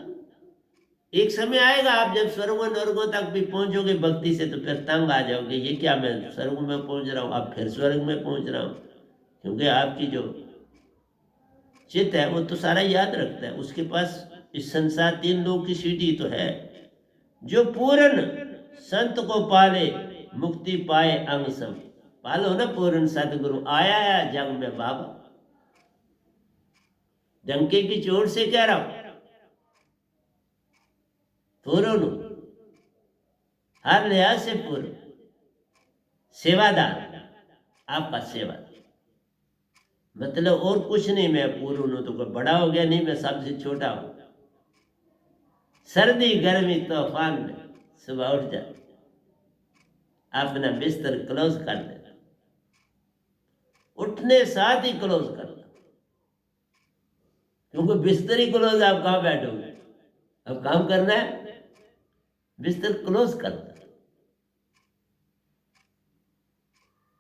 एक समय आएगा आप जब स्वर्गों नर्गों तक भी पहुंचोगे भक्ति से, तो फिर तंग आ जाओगे, ये क्या मैं स्वर्ग में पहुंच रहा हूँ, अब फिर स्वर्ग में पहुंच रहा हूँ, क्योंकि आपकी जो चित्त है वो तो सारा याद रखता है, उसके पास इस संसार 3 लोग की सीढ़ी तो है। जो पूर्ण संत को पाले मुक्ति पाए अंग सम, पालो ना पूर्ण सतगुरु आया है जग में बाबा। डंके की चोट से कह रहा हूं, पूर्ण हर लिहाज से पूर्ण सेवादार, आपका सेवादार। मतलब और कुछ नहीं, मैं पूर्ण हूं तो कोई बड़ा हो गया नहीं, मैं सबसे छोटा हूं। सर्दी गर्मी तूफान में सुबह उठ जा, अपना बिस्तर क्लोज कर देना, उठने साथ ही क्लोज करना, क्योंकि बिस्तर ही क्लोज, आप कहां बैठोगे? अब काम करना है, बिस्तर क्लोज करना।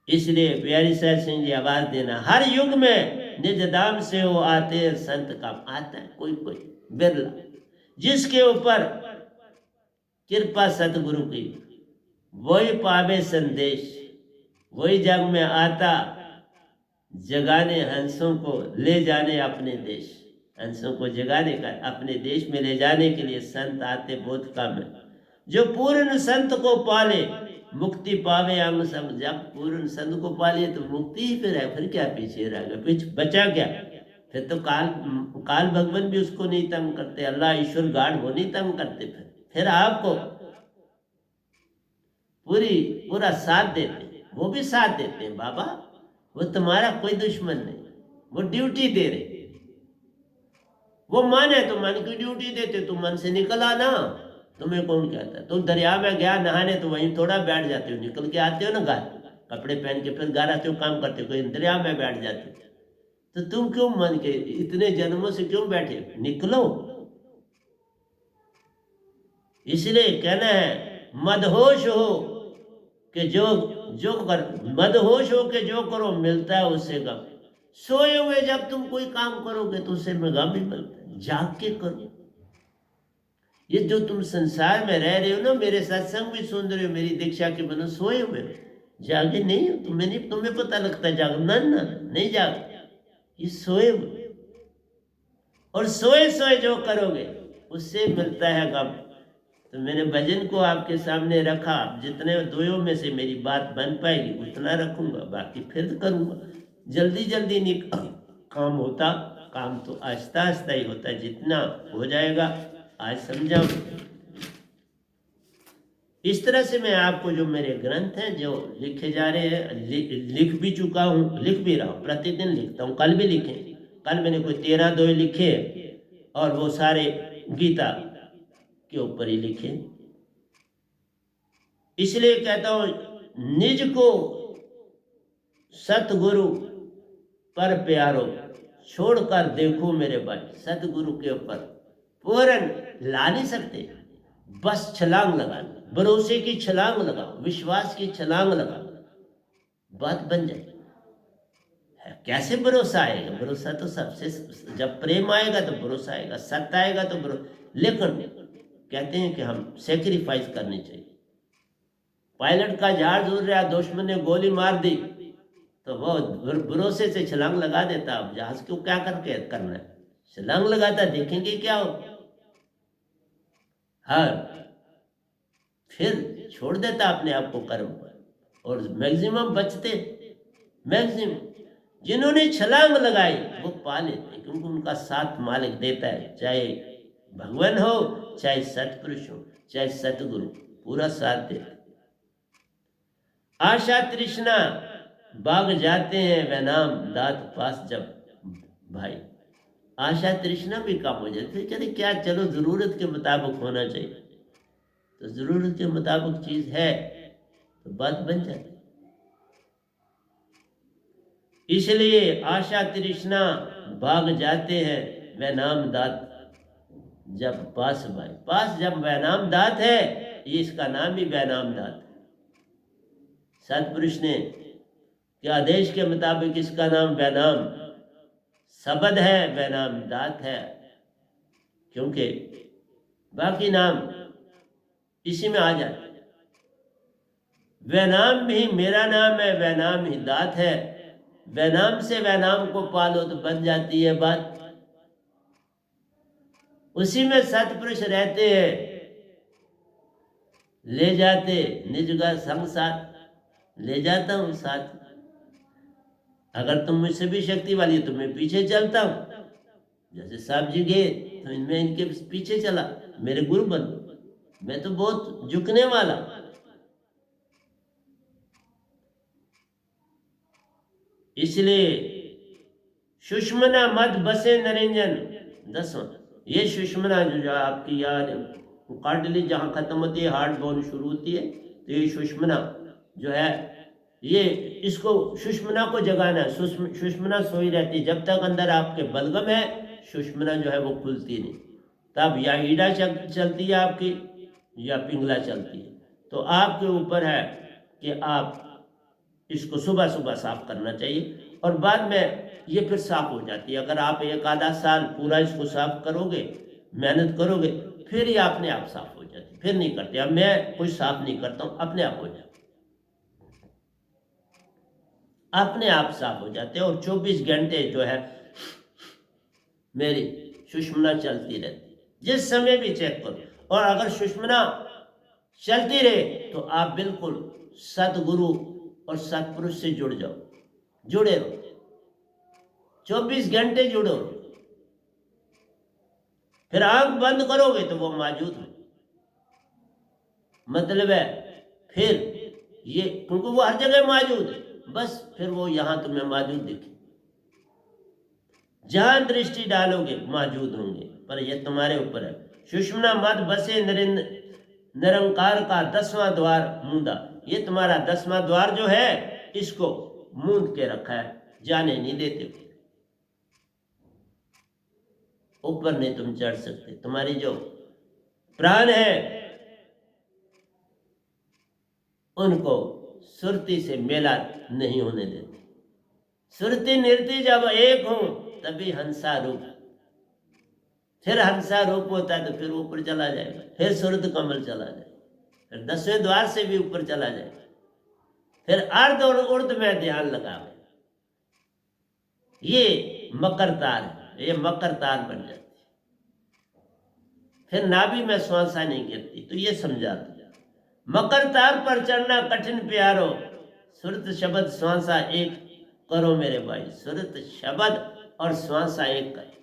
इसलिए प्यारी साहब सिंह जी आवाज देना, हर युग में निज धाम से वो आते संत काम। आता है कोई कोई बिरला, जिसके ऊपर कृपा सतगुरु की, वही पावे संदेश, वही जग में आता जगाने हंसों को ले जाने अपने देश। हंसों को जगाने का अपने देश में ले जाने के लिए संत आते बहुत कम है। जो पूर्ण संत को पाले मुक्ति पावे अंग सब। जब पूर्ण संत को पाले तो मुक्ति ही फिर है, फिर क्या पीछे रह गया, पीछे बचा क्या? फिर तो काल भगवान भी उसको नहीं तंग करते, अल्लाह ईश्वर गाड वो नहीं तंग करते। फिर आपको पूरा साथ देते, वो भी साथ देते हैं बाबा। वो तुम्हारा कोई दुश्मन नहीं, वो ड्यूटी दे रहे। वो मन है तो मन की ड्यूटी देते, तुम मन से निकल आना। तुम्हें कौन कहता है? तुम दरिया में गया नहाने तो वहीं थोड़ा बैठ जाते हो, निकल के आते हो ना घर, कपड़े पहन के फिर घर आते हो, काम करते हो, कोई दरिया में बैठ जाते हो। तो तुम क्यों मन के इतने जन्मों से क्यों बैठे? निकलो। इसलिए कहना है मदहोश हो कि जो जो कर, मदहोश हो के जो करो मिलता है उससे गम। सोए हुए जब तुम कोई काम करोगे तो उससे में गम ही मिलता है। जाग के करो। ये जो तुम संसार में रह रहे हो ना, मेरे सत्संग भी सुन रहे हो, मेरी दीक्षा के बनो, सोए हुए जागे नहीं हो। तुम्हें पता लगता है जागना ना, नहीं जाग, ये सोए हुए। और सोए सोए जो करोगे उससे मिलता है गम। तो मैंने भजन को आपके सामने रखा, जितने दोयों में से मेरी बात बन पाएगी उतना रखूंगा, बाकी फिर करूंगा। जल्दी जल्दी नहीं काम होता, काम तो आहिस्ता आहिस्ता ही होता है, जितना हो जाएगा आज समझाऊं। इस तरह से मैं आपको जो मेरे ग्रंथ हैं जो लिखे जा रहे हैं, लिख भी चुका हूं, लिख भी रहा हूं, प्रतिदिन लिखता हूं। कल भी लिखे, कल मैंने कोई 13 दोहे लिखे और वो सारे गीता के ऊपर ही लिखे। इसलिए कहता हूं निज को सतगुरु पर प्यारो छोड़कर देखो मेरे भाई। सतगुरु के ऊपर पूर्ण ला नहीं सकते, बस छलांग लगाना, भरोसे की छलांग लगाओ, विश्वास की छलांग लगाओ, बात बन जाए। कैसे भरोसा आएगा? भरोसा तो सबसे, जब प्रेम आएगा तो भरोसा आएगा, सत्य आएगा तो भरोसा। लेकिन कहते हैं कि हम सेक्रीफाइस करनी चाहिए। पायलट का जहाज उड़ रहा, दुश्मन ने गोली मार दी तो वो भरोसे से छलांग लगा देता। अब जहाज को क्या करके करना है? छलांग लगाता, देखेंगे क्या हो। हाँ, फिर छोड़ देता अपने आप को कर्म पर, और मैक्सिमम बचते। मैक्सिमम जिन्होंने छलांग लगाई वो पा लेते, क्योंकि उनका साथ मालिक देता है। चाहे भगवान हो, चाहे सतपुरुष हो, चाहे सतगुरु, पूरा साथ देते। आशा तृष्णा भाग जाते हैं वह नाम दात पास जब भाई। आशा तृष्णा भी कम हो जाती है। चलिए क्या, चलो जरूरत के मुताबिक होना चाहिए, तो जरूरत के मुताबिक चीज है तो बात बन जाती। इसलिए आशा तृष्णा भाग जाते हैं वह नाम दात जब पास भाई। पास जब वह नाम दात है, ये इसका नाम भी वह नाम दात है। सतपुरुष ने के आदेश के मुताबिक इसका नाम वैनाम शब्द है, वैनाम दात है, क्योंकि बाकी नाम इसी में आ जाते। वैनाम भी मेरा नाम है, वैनाम ही दात है। वैनाम से वैनाम को पालो तो बन जाती है बात। उसी में सतपुरुष रहते हैं, ले जाते निज का संग साथ। ले जाता हूँ साथ। अगर तुम मुझसे भी शक्ति वाली हो तो मैं पीछे चलता हूँ। जैसे साहब जी गए तो इनमें इनके पीछे चला, मेरे गुरु बन। मैं तो बहुत झुकने वाला। इसलिए सुषमना मद बसे नरेंजन 10वां, ये सुषमना जो आपकी यार कार्टिलेज जहाँ खत्म होती है, हार्ट बोन शुरू होती है, तो ये सुषमना जो है, ये इसको सुषमना को जगाना है। सुषमना सोई रहती है जब तक अंदर आपके बलगम है, सुषमना जो है वो खुलती नहीं। तब या ईड़ा चलती है आपकी या पिंगला चलती है। तो आपके ऊपर है कि आप इसको सुबह सुबह साफ करना चाहिए और बाद में ये फिर साफ हो जाती है। अगर आप एक आधा साल पूरा इसको साफ करोगे, मेहनत करोगे, फिर ये अपने आप साफ हो जाती, फिर नहीं करते। अब मैं कुछ साफ नहीं करता हूँ, अपने आप हो जाती, अपने आप साफ हो जाते हैं। और 24 घंटे जो है मेरी सुषमना चलती रहती है, जिस समय भी चेक करो। और अगर सुषमना चलती रहे तो आप बिल्कुल सतगुरु और सतपुरुष से जुड़ जाओ, जुड़े रहो, 24 घंटे जुड़ो। फिर आंख बंद करोगे तो वो मौजूद है, मतलब है फिर ये, क्योंकि वो हर जगह मौजूद है, बस फिर वो यहां तुम्हें मौजूद दिखे। जहां दृष्टि डालोगे मौजूद होंगे, पर ये तुम्हारे ऊपर है। सुषमना मद बसे निरंकार का 10वां द्वार मूंदा, ये तुम्हारा 10वां द्वार जो है इसको मूंद के रखा है, जाने नहीं देते। ऊपर नहीं तुम चढ़ सकते। तुम्हारी जो प्राण है उनको सुरती से मेला नहीं होने देते। सुरती निर्ति जब एक हो तभी हंसा रूप, फिर हंसा रूप होता है तो फिर ऊपर चला जाएगा, फिर सुरत कमल चला जाएगा, फिर 10वें द्वार से भी ऊपर चला जाएगा, फिर अर्ध और उर्ध में ध्यान लगावे। ये मकर तार है, ये मकर तार बन जाती है। फिर नाभि में श्वासा नहीं गिरती, तो ये समझा दिया। मकर तार पर चढ़ना कठिन प्यारो, सुरत शब्द श्वासा एक करो मेरे भाई, सुरत शब्द और श्वासा एक करे,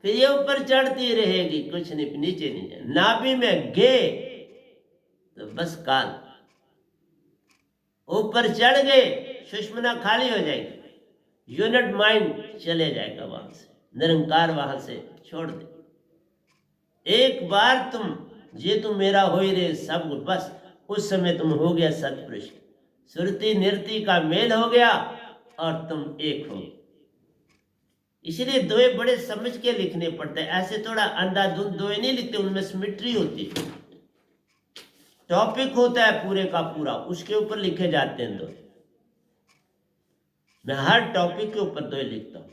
फिर ये ऊपर चढ़ती रहेगी, कुछ नहीं, नीचे नहीं जाए। नाभि में गे तो बस काल, ऊपर चढ़ गए सुषमना खाली हो जाएगी, यूनिट माइंड चले जाएगा वहां से, निरंकार वहां से छोड़ दे। एक बार तुम ये तुम मेरा हो ही रे सब, बस उस समय तुम हो गया सतपुरुष, सुरति निर्ति का मेल हो गया और तुम एक हो। इसलिए दोए बड़े समझ के लिखने पड़ते हैं, ऐसे थोड़ा अंधाधुंध दोए नहीं लिखते, उनमें सिमेट्री होती है, टॉपिक होता है पूरे का पूरा, उसके ऊपर लिखे जाते हैं दोए। मैं हर टॉपिक के ऊपर दोए लिखता हूं,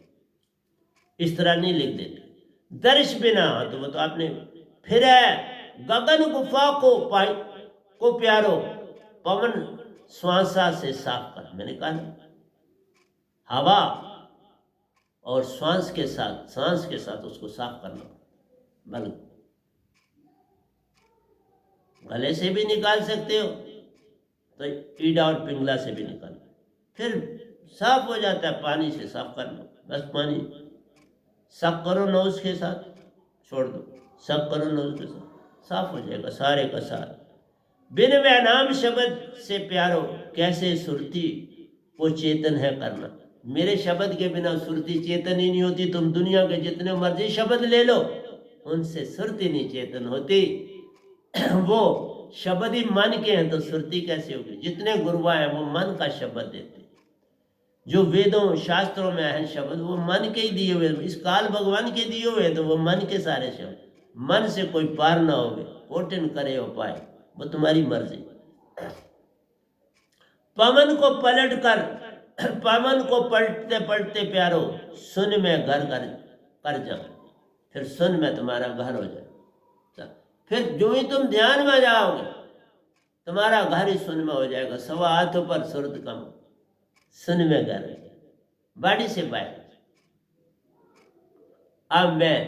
इस तरह नहीं लिख देते। दर्श बिना, तो वो तो आपने फिर है गगन गुफा को पाई को प्यारो, पवन श्वासा से साफ कर। मैंने कहा हवा और श्वास के साथ उसको साफ करना, बल गले से भी निकाल सकते हो तो ईड़ा और पिंगला से भी निकाल, फिर साफ हो जाता है। पानी से साफ करना, बस पानी सब करो नौज के साथ, छोड़ दो, सब करो नौज के साथ, साफ हो जाएगा सारे का सारा। बिन वैनाम शब्द से प्यारो, कैसे सुरती को चेतन है करना। मेरे शब्द के बिना सुरती चेतन ही नहीं होती। तुम दुनिया के जितने मर्जी शब्द ले लो, उनसे सुरती नहीं चेतन होती। वो शब्द ही मन के हैं तो सुरती कैसे होगी। जितने गुरुआ हैं वो मन का शब्द देते, जो वेदों शास्त्रों में है शब्द वो मन के ही दिए हुए, इस काल भगवान के दिए हुए, तो वो मन के सारे शब्द। मन से कोई पार ना होगे, कोटिन करे उपाय, वो तुम्हारी मर्जी। पवन को पलट कर, पवन को पलटते पलटते प्यारो, सुन में घर घर कर जा, फिर सुन में तुम्हारा घर हो जाए। फिर जो ही तुम ध्यान में जाओगे तुम्हारा घर ही सुन में हो जाएगा। सवा हाथों पर सुरत कम, सुन में घर, बॉडी से बाहर। अब मैं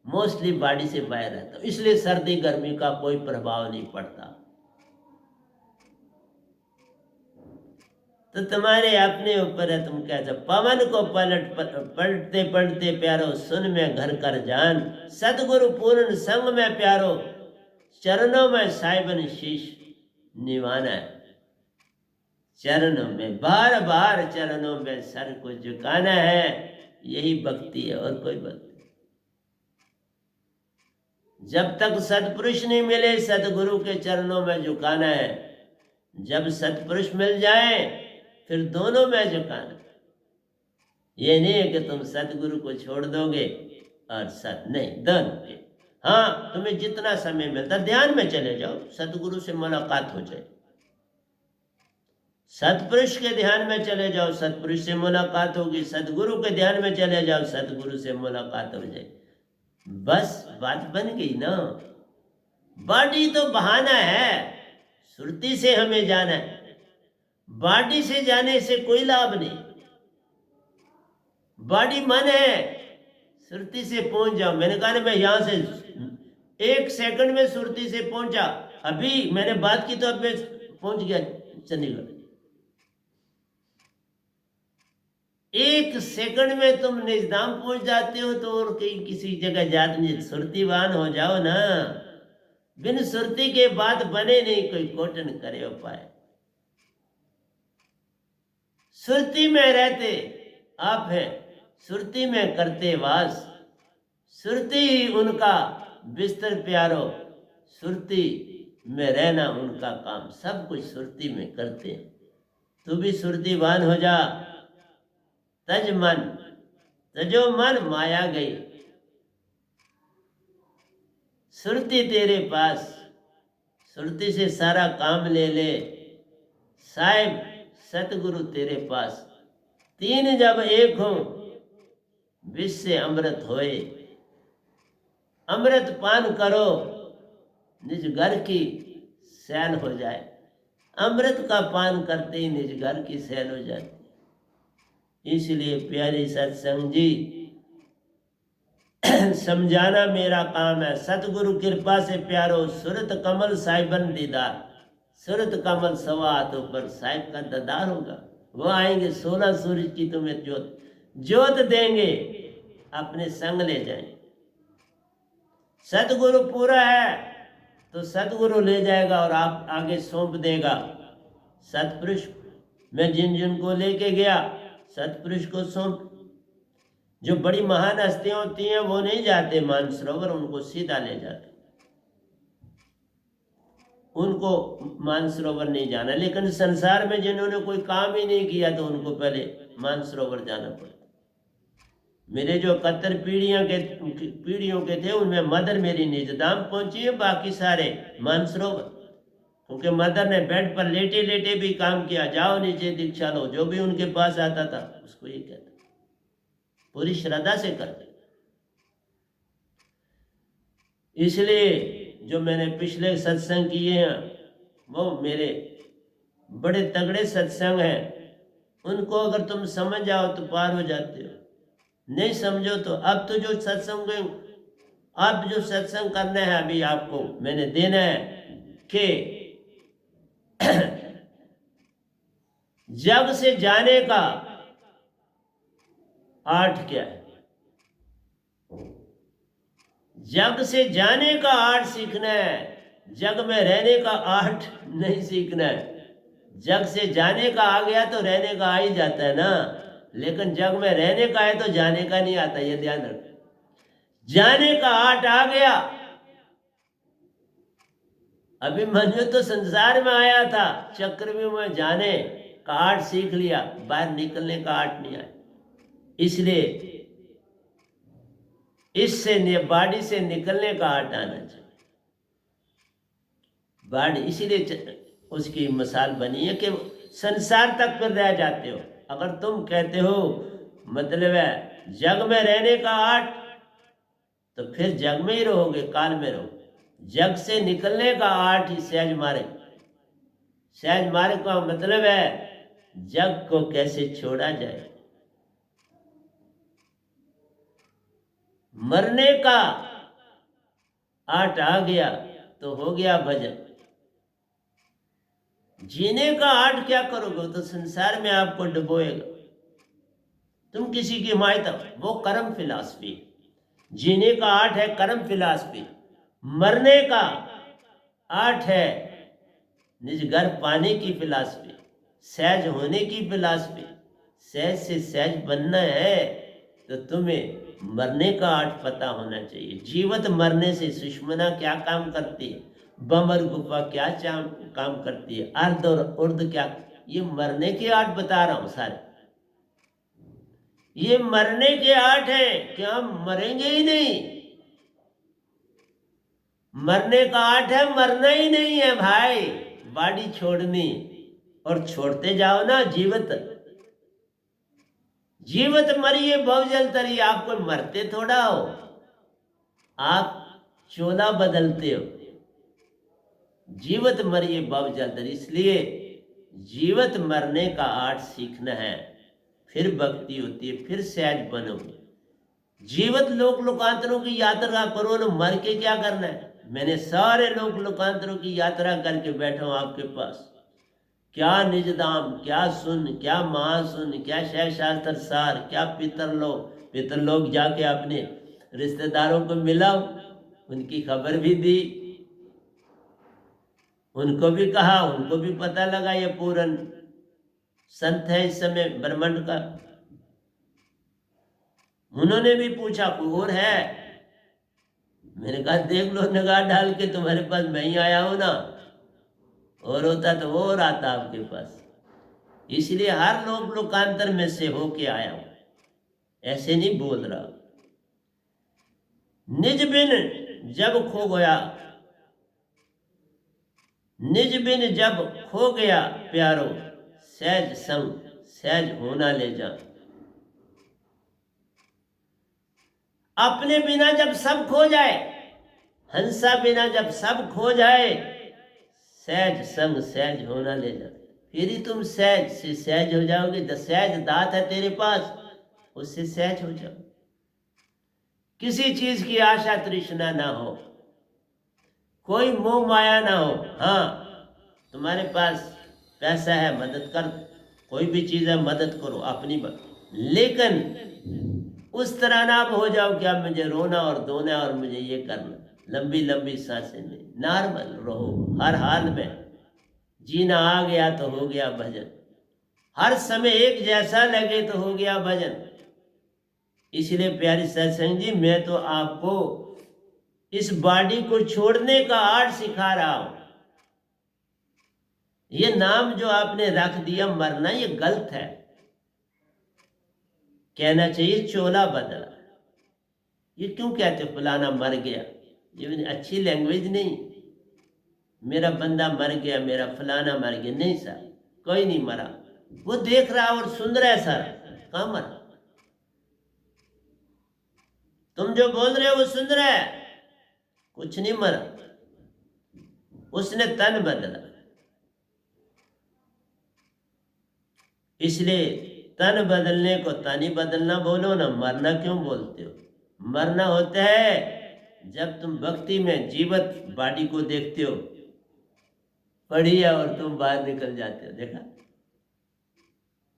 मोस्टली बॉडी से बाहर रहता हूँ, इसलिए सर्दी गर्मी का कोई प्रभाव नहीं पड़ता। तो तुम्हारे अपने ऊपर है, तुम कैसे पवन को पलटते पलटते प्यारो सुन में घर कर जान, सतगुरु पूर्ण संग में प्यारो चरणों में साहिबन शीश निवाना है। चरणों में बार बार चरणों में सर को झुकाना है, यही भक्ति है और कोई भक्ति। जब तक सतपुरुष नहीं मिले सतगुरु के चरणों में झुकाना है, जब सतपुरुष मिल जाए फिर दोनों में झुकाना। ये नहीं है कि तुम सतगुरु को छोड़ दोगे और सत नहीं, दोनों के। हाँ, तुम्हें जितना समय मिलता ध्यान में चले जाओ, सतगुरु से मुलाकात हो जाए, सतपुरुष के ध्यान में चले जाओ, सतपुरुष से मुलाकात होगी, सतगुरु के ध्यान में चले जाओ, सतगुरु से मुलाकात हो जाए, बस बात बन गई ना। बॉडी तो बहाना है, सुरती से हमें जाना है, बॉडी से जाने से कोई लाभ नहीं। बॉडी मन है, सुरती से पहुंच जाओ। मैंने कहा ना, मैं यहां से 1 सेकंड में सुरती से पहुंचा, अभी मैंने बात की तो अब मैं पहुंच गया चंडीगढ़। 1 सेकंड में तुम निजधाम पहुंच जाते हो, तो और कहीं किसी जगह जाते नहीं। सुरतीवान हो जाओ ना, बिन सुरती के बात बने नहीं, कोई कोटन करे उपाय। सुरती में रहते आप हैं, सुरती में करते वास, सुरती ही उनका बिस्तर प्यारो, सुरती में रहना उनका काम, सब कुछ सुरती में करते हैं। तू भी सुरतीवान हो जा। तज मन, तजो मन माया गई, सुरती तेरे पास, सुरती से सारा काम ले ले, साहिब सतगुरु तेरे पास। 3 जब एक हो विष से अमृत होए, अमृत पान करो निज घर की सैल हो जाए। अमृत का पान करते ही निज घर की सैल हो जाती। इसलिए प्यारी सत्संग जी, समझाना मेरा काम है। सतगुरु कृपा से प्यारो सुरत कमल साहिबन दीदार, सुरत कमल सवा हाथों पर साहिब का दीदार होगा। वो आएंगे 16 सूरज की तुम्हें ज्योत देंगे, अपने संग ले जाएंगे। सतगुरु पूरा है तो सतगुरु ले जाएगा और आप आगे सौंप देगा। सतपुरुष मैं जिन जिन को लेके गया, सतपुरुष को सौंप। जो बड़ी महान हस्तियां होती हैं वो नहीं जाते मानसरोवर, उनको सीधा ले जाते, उनको मानसरोवर नहीं जाना। लेकिन संसार में जिन्होंने कोई काम ही नहीं किया तो उनको पहले मानसरोवर जाना पड़ता। मेरे जो 71 पीढ़ियों के थे, उनमें मदर मेरी निजधाम पहुंची है, बाकी सारे मानसरोवर। क्योंकि मदर ने बेड पर लेटे लेटे भी काम किया। जाओ नीचे दीक्षा लो, जो भी उनके पास आता था उसको ये कहता, पूरी श्रद्धा से करते। इसलिए जो मैंने पिछले सत्संग किए हैं वो मेरे बड़े तगड़े सत्संग हैं। उनको अगर तुम समझ जाओ तो पार हो जाते हो, नहीं समझो तो अब तो जो सत्संग अब जो सत्संग करना है अभी आपको मैंने देना है कि जग से जाने का आर्ट क्या है। जग से जाने का आर्ट सीखना है, जग में रहने का आर्ट नहीं सीखना है। जग से जाने का आ गया तो रहने का आ ही जाता है ना, लेकिन जग में रहने का है तो जाने का नहीं आता, ये ध्यान रखो। जाने का आर्ट आ गया। अभिमन्यु तो संसार में आया था, चक्रव्यूह में जाने का आर्ट सीख लिया, बाहर निकलने का आर्ट नहीं आया। इसलिए इससे बॉडी से निकलने का आर्ट आना चाहिए। बॉडी इसीलिए उसकी मिसाल बनी है कि संसार तक फिर रह जाते हो। अगर तुम कहते हो मतलब है जग में रहने का आर्ट, तो फिर जग में ही रहोगे, काल में रहो। जग से निकलने का आर्ट ही सहज मार्ग। सहज मार्ग का मतलब है जग को कैसे छोड़ा जाए। मरने का आर्ट आ गया तो हो गया भजन। जीने का आर्ट क्या करोगे तो संसार में आपको डुबोएगा। तुम किसी की हिमायत, वो कर्म फिलॉसफी। जीने का आर्ट है कर्म फिलॉसफी, मरने का आर्ट है निज घर पाने की फिलॉसफी, सहज होने की फिलॉसफी। सहज से सहज बनना है तो तुम्हें मरने का आर्ट पता होना चाहिए। जीवत मरने से सुषमना क्या काम करती है, बम और गुफा क्या काम करती है, अर्ध और उर्द क्या, ये मरने के आर्ट बता रहा हूं सारे। ये मरने के आर्ट है कि हम मरेंगे ही नहीं। मरने का आर्ट है मरना ही नहीं है भाई, बॉडी छोड़नी। और छोड़ते जाओ ना जीवत। जीवत मरिए बहुजल तरी, आप कोई मरते थोड़ा हो, आप चोला बदलते हो। जीवत मरिए बहुजल तरी, इसलिए जीवत मरने का आर्ट सीखना है, फिर भक्ति होती है, फिर सहज बनोगे। जीवत लोक लोकांतरों की यात्रा करो ना, मर के क्या करना है। मैंने सारे लोक लोकांतरों की यात्रा करके बैठा हूं आपके पास। क्या निज धाम, क्या सुन, क्या महासुन, क्या शह शास्त्र सार, क्या पितरलोक जाके अपने रिश्तेदारों को मिला, उनकी खबर भी दी, उनको भी कहा, उनको भी पता लगा ये पूरन संत है इस समय ब्रह्मांड का। उन्होंने भी पूछा कोई और है। मैंने कहा देख लो निगाह डाल के, तुम्हारे पास मैं ही आया हूं ना, और होता तो वो और आता आपके पास। इसलिए हर लोक लोकांतर में से होके आया हूं, ऐसे नहीं बोल रहा। निज बिन जब खो गया, निज बिन जब खो गया प्यारो, सहज संग सहज होना ले जा। अपने बिना जब सब खो जाए, हंसा बिना जब सब खो जाए, सहज संग सहज होना ले जा। फिर ही तुम सहज से सहज हो जाओगे। सहज दात है तेरे पास, उससे सहज हो जाओ। किसी चीज की आशा तृष्णा ना हो, कोई मोह माया ना हो। हाँ, तुम्हारे पास पैसा है, मदद कर, कोई भी चीज है मदद करो अपनी लेकिन उस तरह ना हो जाओ कि अब मुझे रोना और धोना और मुझे ये करना। लंबी लंबी सांसें नहीं, नॉर्मल रहो हर हाल में। जीना आ गया तो हो गया भजन, हर समय एक जैसा लगे तो हो गया भजन। इसलिए प्यारी सत्संग जी, मैं तो आपको इस बॉडी को छोड़ने का आर्ट सिखा रहा हूं। ये नाम जो आपने रख दिया मरना, ये गलत है। कहना चाहिए चोला बदला। ये क्यों कहते फलाना मर गया, ये अच्छी लैंग्वेज नहीं। मेरा बंदा मर गया, मेरा फलाना मर गया, नहीं सर, कोई नहीं मरा। वो देख रहा और सुन रहा है सर, कहां मरा। तुम जो बोल रहे हो वो सुन रहा है, कुछ नहीं मरा, उसने तन बदला। इसलिए तन बदलने को तन ही बदलना बोलो ना, मरना क्यों बोलते हो। मरना होता है जब तुम भक्ति में जीवत बॉडी को देखते हो, पड़ी है और तुम बाहर निकल जाते हो। देखा,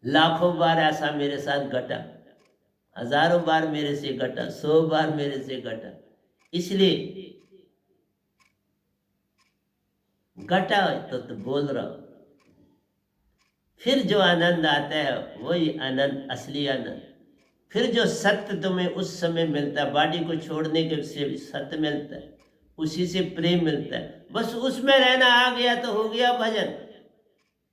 लाखों बार ऐसा मेरे साथ घटा, हजारों बार मेरे से घटा, 100 बार मेरे से घटा। इसलिए घटा तो बोल रहा हूं। फिर जो आनंद आता है वही आनंद, असली आनंद। फिर जो सत्य तुम्हें उस समय मिलता है, बॉडी को छोड़ने के से सत्य मिलता है, उसी से प्रेम मिलता है। बस उसमें रहना आ गया तो हो गया भजन।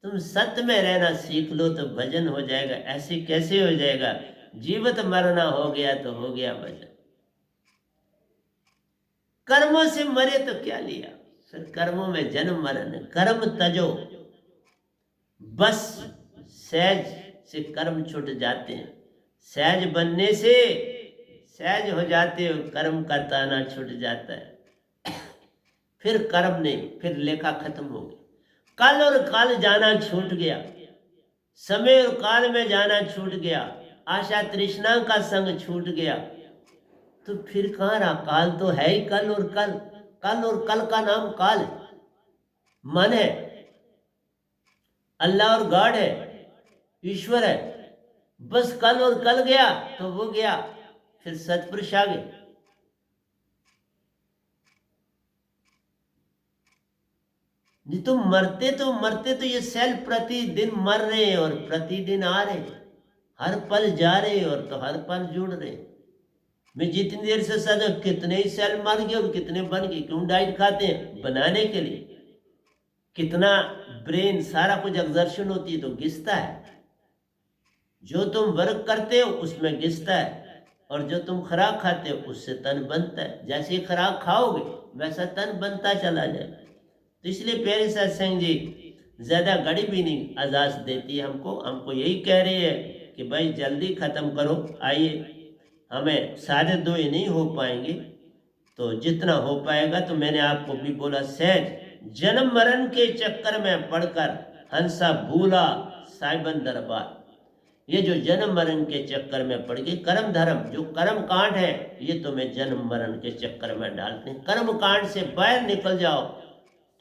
तुम सत्य में रहना सीख लो तो भजन हो जाएगा। ऐसे कैसे हो जाएगा, जीवित मरना हो गया तो हो गया भजन। कर्मों से मरे तो क्या लिया, फिर कर्मों में जन्म मरण। कर्म तजो, बस सहज से कर्म छूट जाते हैं। सहज बनने से सहज हो जाते हो, कर्म का ताना छूट जाता है। फिर कर्म नहीं, फिर लेखा खत्म हो गई। कल और काल जाना छूट गया, समय और काल में जाना छूट गया, आशा तृष्णा का संग छूट गया। तो फिर कहां रहा काल, तो है ही कल और कल। कल और कल का नाम काल है, मन है। अल्लाह और गॉड है, ईश्वर है। बस कल और कल गया तो वो गया, फिर सतपुरुष आ गए। नहीं तो मरते तो ये सेल प्रतिदिन मर रहे हैं और प्रतिदिन आ रहे हैं, हर पल जा रहे हैं और तो हर पल जुड़ रहे हैं। मैं जितनी देर से सजा, कितने ही सेल मर गए और कितने बन गए। क्यों डाइट खाते हैं? बनाने के लिए। कितना ब्रेन, सारा कुछ एक्सर्शन होती है तो घिसता है। जो तुम वर्क करते हो उसमें घिसता है, और जो तुम खुराक खाते हो उससे तन बनता है। जैसे खुराक खाओगे वैसा तन बनता चला जाएगा। तो इसलिए प्यारे सत्संग जी ज्यादा घड़ी भी नहीं आजाद देती है हमको यही कह रही है कि भाई जल्दी खत्म करो। आइए, हमें सारे दो ही नहीं हो पाएंगे, तो जितना हो पाएगा। तो मैंने आपको भी बोला, सहज जन्म मरण के चक्कर में पड़कर हंसा भूला साइबन दरबार। ये जो जन्म मरण के चक्कर में पड़ गए, कर्म धर्म जो कर्म कांड है, ये तुम्हें जन्म मरण के चक्कर में डालते हैं। कर्म कांड से बाहर निकल जाओ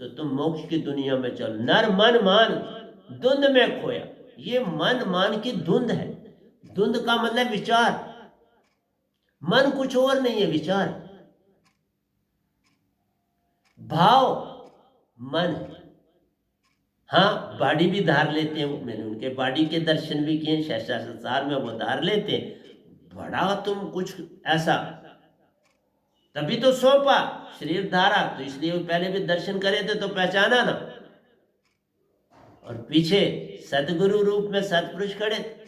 तो तुम मोक्ष की दुनिया में चलो। नर मन मान धुंध में खोया। ये मन मान की धुंध है। धुंध का मतलब विचार। मन कुछ और नहीं है, विचार। भाव मन है। हाँ, बाड़ी भी धार लेते हैं वो। मैंने उनके बाड़ी के दर्शन भी किए, सहसा संसार में वो धार लेते हैं। बड़ा तुम कुछ ऐसा, तभी तो सौंपा शरीर धारा, तो इसलिए वो पहले भी दर्शन करे थे तो पहचाना ना। और पीछे सदगुरु रूप में सतपुरुष खड़े थे,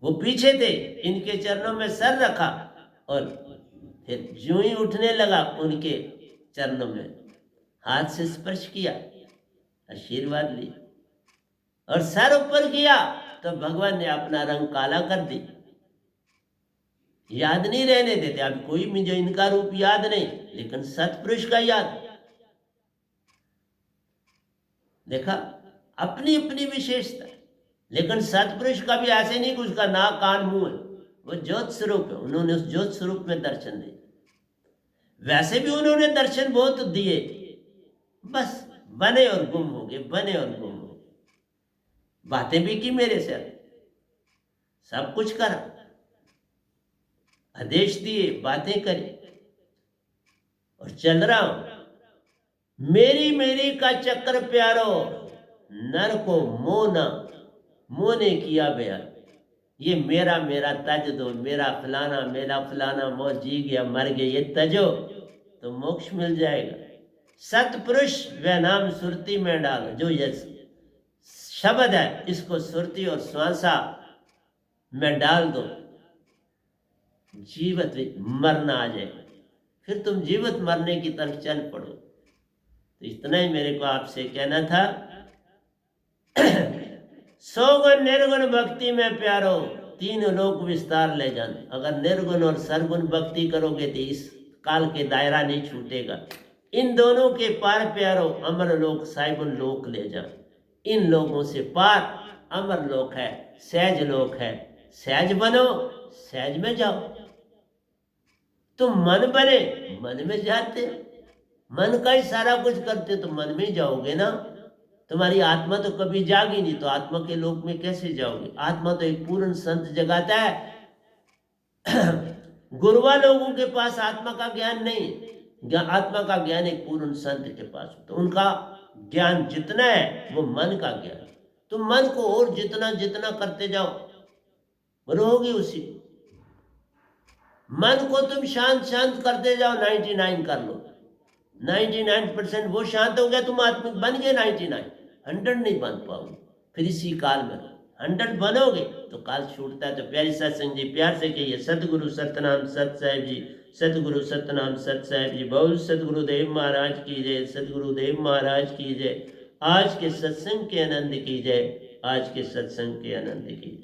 वो पीछे थे, इनके चरणों में सर रखा और फिर जो ही उठने लगा उनके चरणों में हाथ से स्पर्श किया, आशीर्वाद लिया। और सर ऊपर किया तो भगवान ने अपना रंग काला कर दी। याद नहीं रहने देते। अब कोई मुझे इनका रूप याद नहीं, लेकिन सतपुरुष का याद। देखा, अपनी अपनी विशेषता। लेकिन सतपुरुष का भी ऐसे नहीं कि उसका नाक कान मुंह है, वो ज्योत स्वरूप है। उन्होंने उस ज्योत स्वरूप में दर्शन दिए। वैसे भी उन्होंने दर्शन बहुत दिए, बस बने और गुम हो गए, बने और गुम हो गए। बातें भी की मेरे से, सब कुछ करा, आदेश दिए, बातें करी और चल रहा हूं। मेरी मेरी का चक्कर प्यारो, नर को मोह ने किया बयान। ये मेरा मेरा तज दो, मेरा फलाना मोह जी गया मर गया, ये तजो तो मोक्ष मिल जाएगा। सतपुरुष व नाम सुरती में डालो। जो ये शब्द है इसको सुरती और श्वासा में डाल दो, जीवित मरना आ जाएगा। फिर तुम जीवित मरने की तरफ चल पड़ो। तो इतना ही मेरे को आपसे कहना था। सौगुण निर्गुण भक्ति में प्यारो, तीन लोक विस्तार ले जाने। अगर निर्गुण और सरगुण भक्ति करोगे तो इस काल के दायरा नहीं छूटेगा। इन दोनों के पार प्यारो, अमर लोक साइबन लोक ले जा। इन लोगों से पार अमर लोक है, सहज लोक है। सहज बनो, सहज में जाओ। तुम मन बने, मन में जाते, मन का ही सारा कुछ करते तो मन में जाओगे ना। तुम्हारी आत्मा तो कभी जागी नहीं, तो आत्मा के लोक में कैसे जाओगे? आत्मा तो एक पूर्ण संत जगाता है। गुरुआ लोगों के पास आत्मा का ज्ञान नहीं, आत्मा का ज्ञान एक पूर्ण संत के पास। तो उनका ज्ञान जितना है वो मन का ज्ञान। तुम मन को और जितना जितना करते जाओ रहोगे उसी। मन को तुम शांत शांत करते जाओ, 99 कर लो। 99% वो शांत हो गया, तुम आत्मिक बन गए। 99 100 नहीं बन पाओगे। फिर इसी काल में 100 बनोगे तो काल छूटता है। तो प्यारी सत्संग जी, प्यार से कहिए, सतगुरु सतनाम सत साहिब जी, सतगुरु सतनाम सत साहिब जी। बोल सतगुरुदेव महाराज की जय, सतगुरुदेव महाराज की जय। आज के सत्संग के आनंद की जय, आज के सत्संग के आनंद की जय।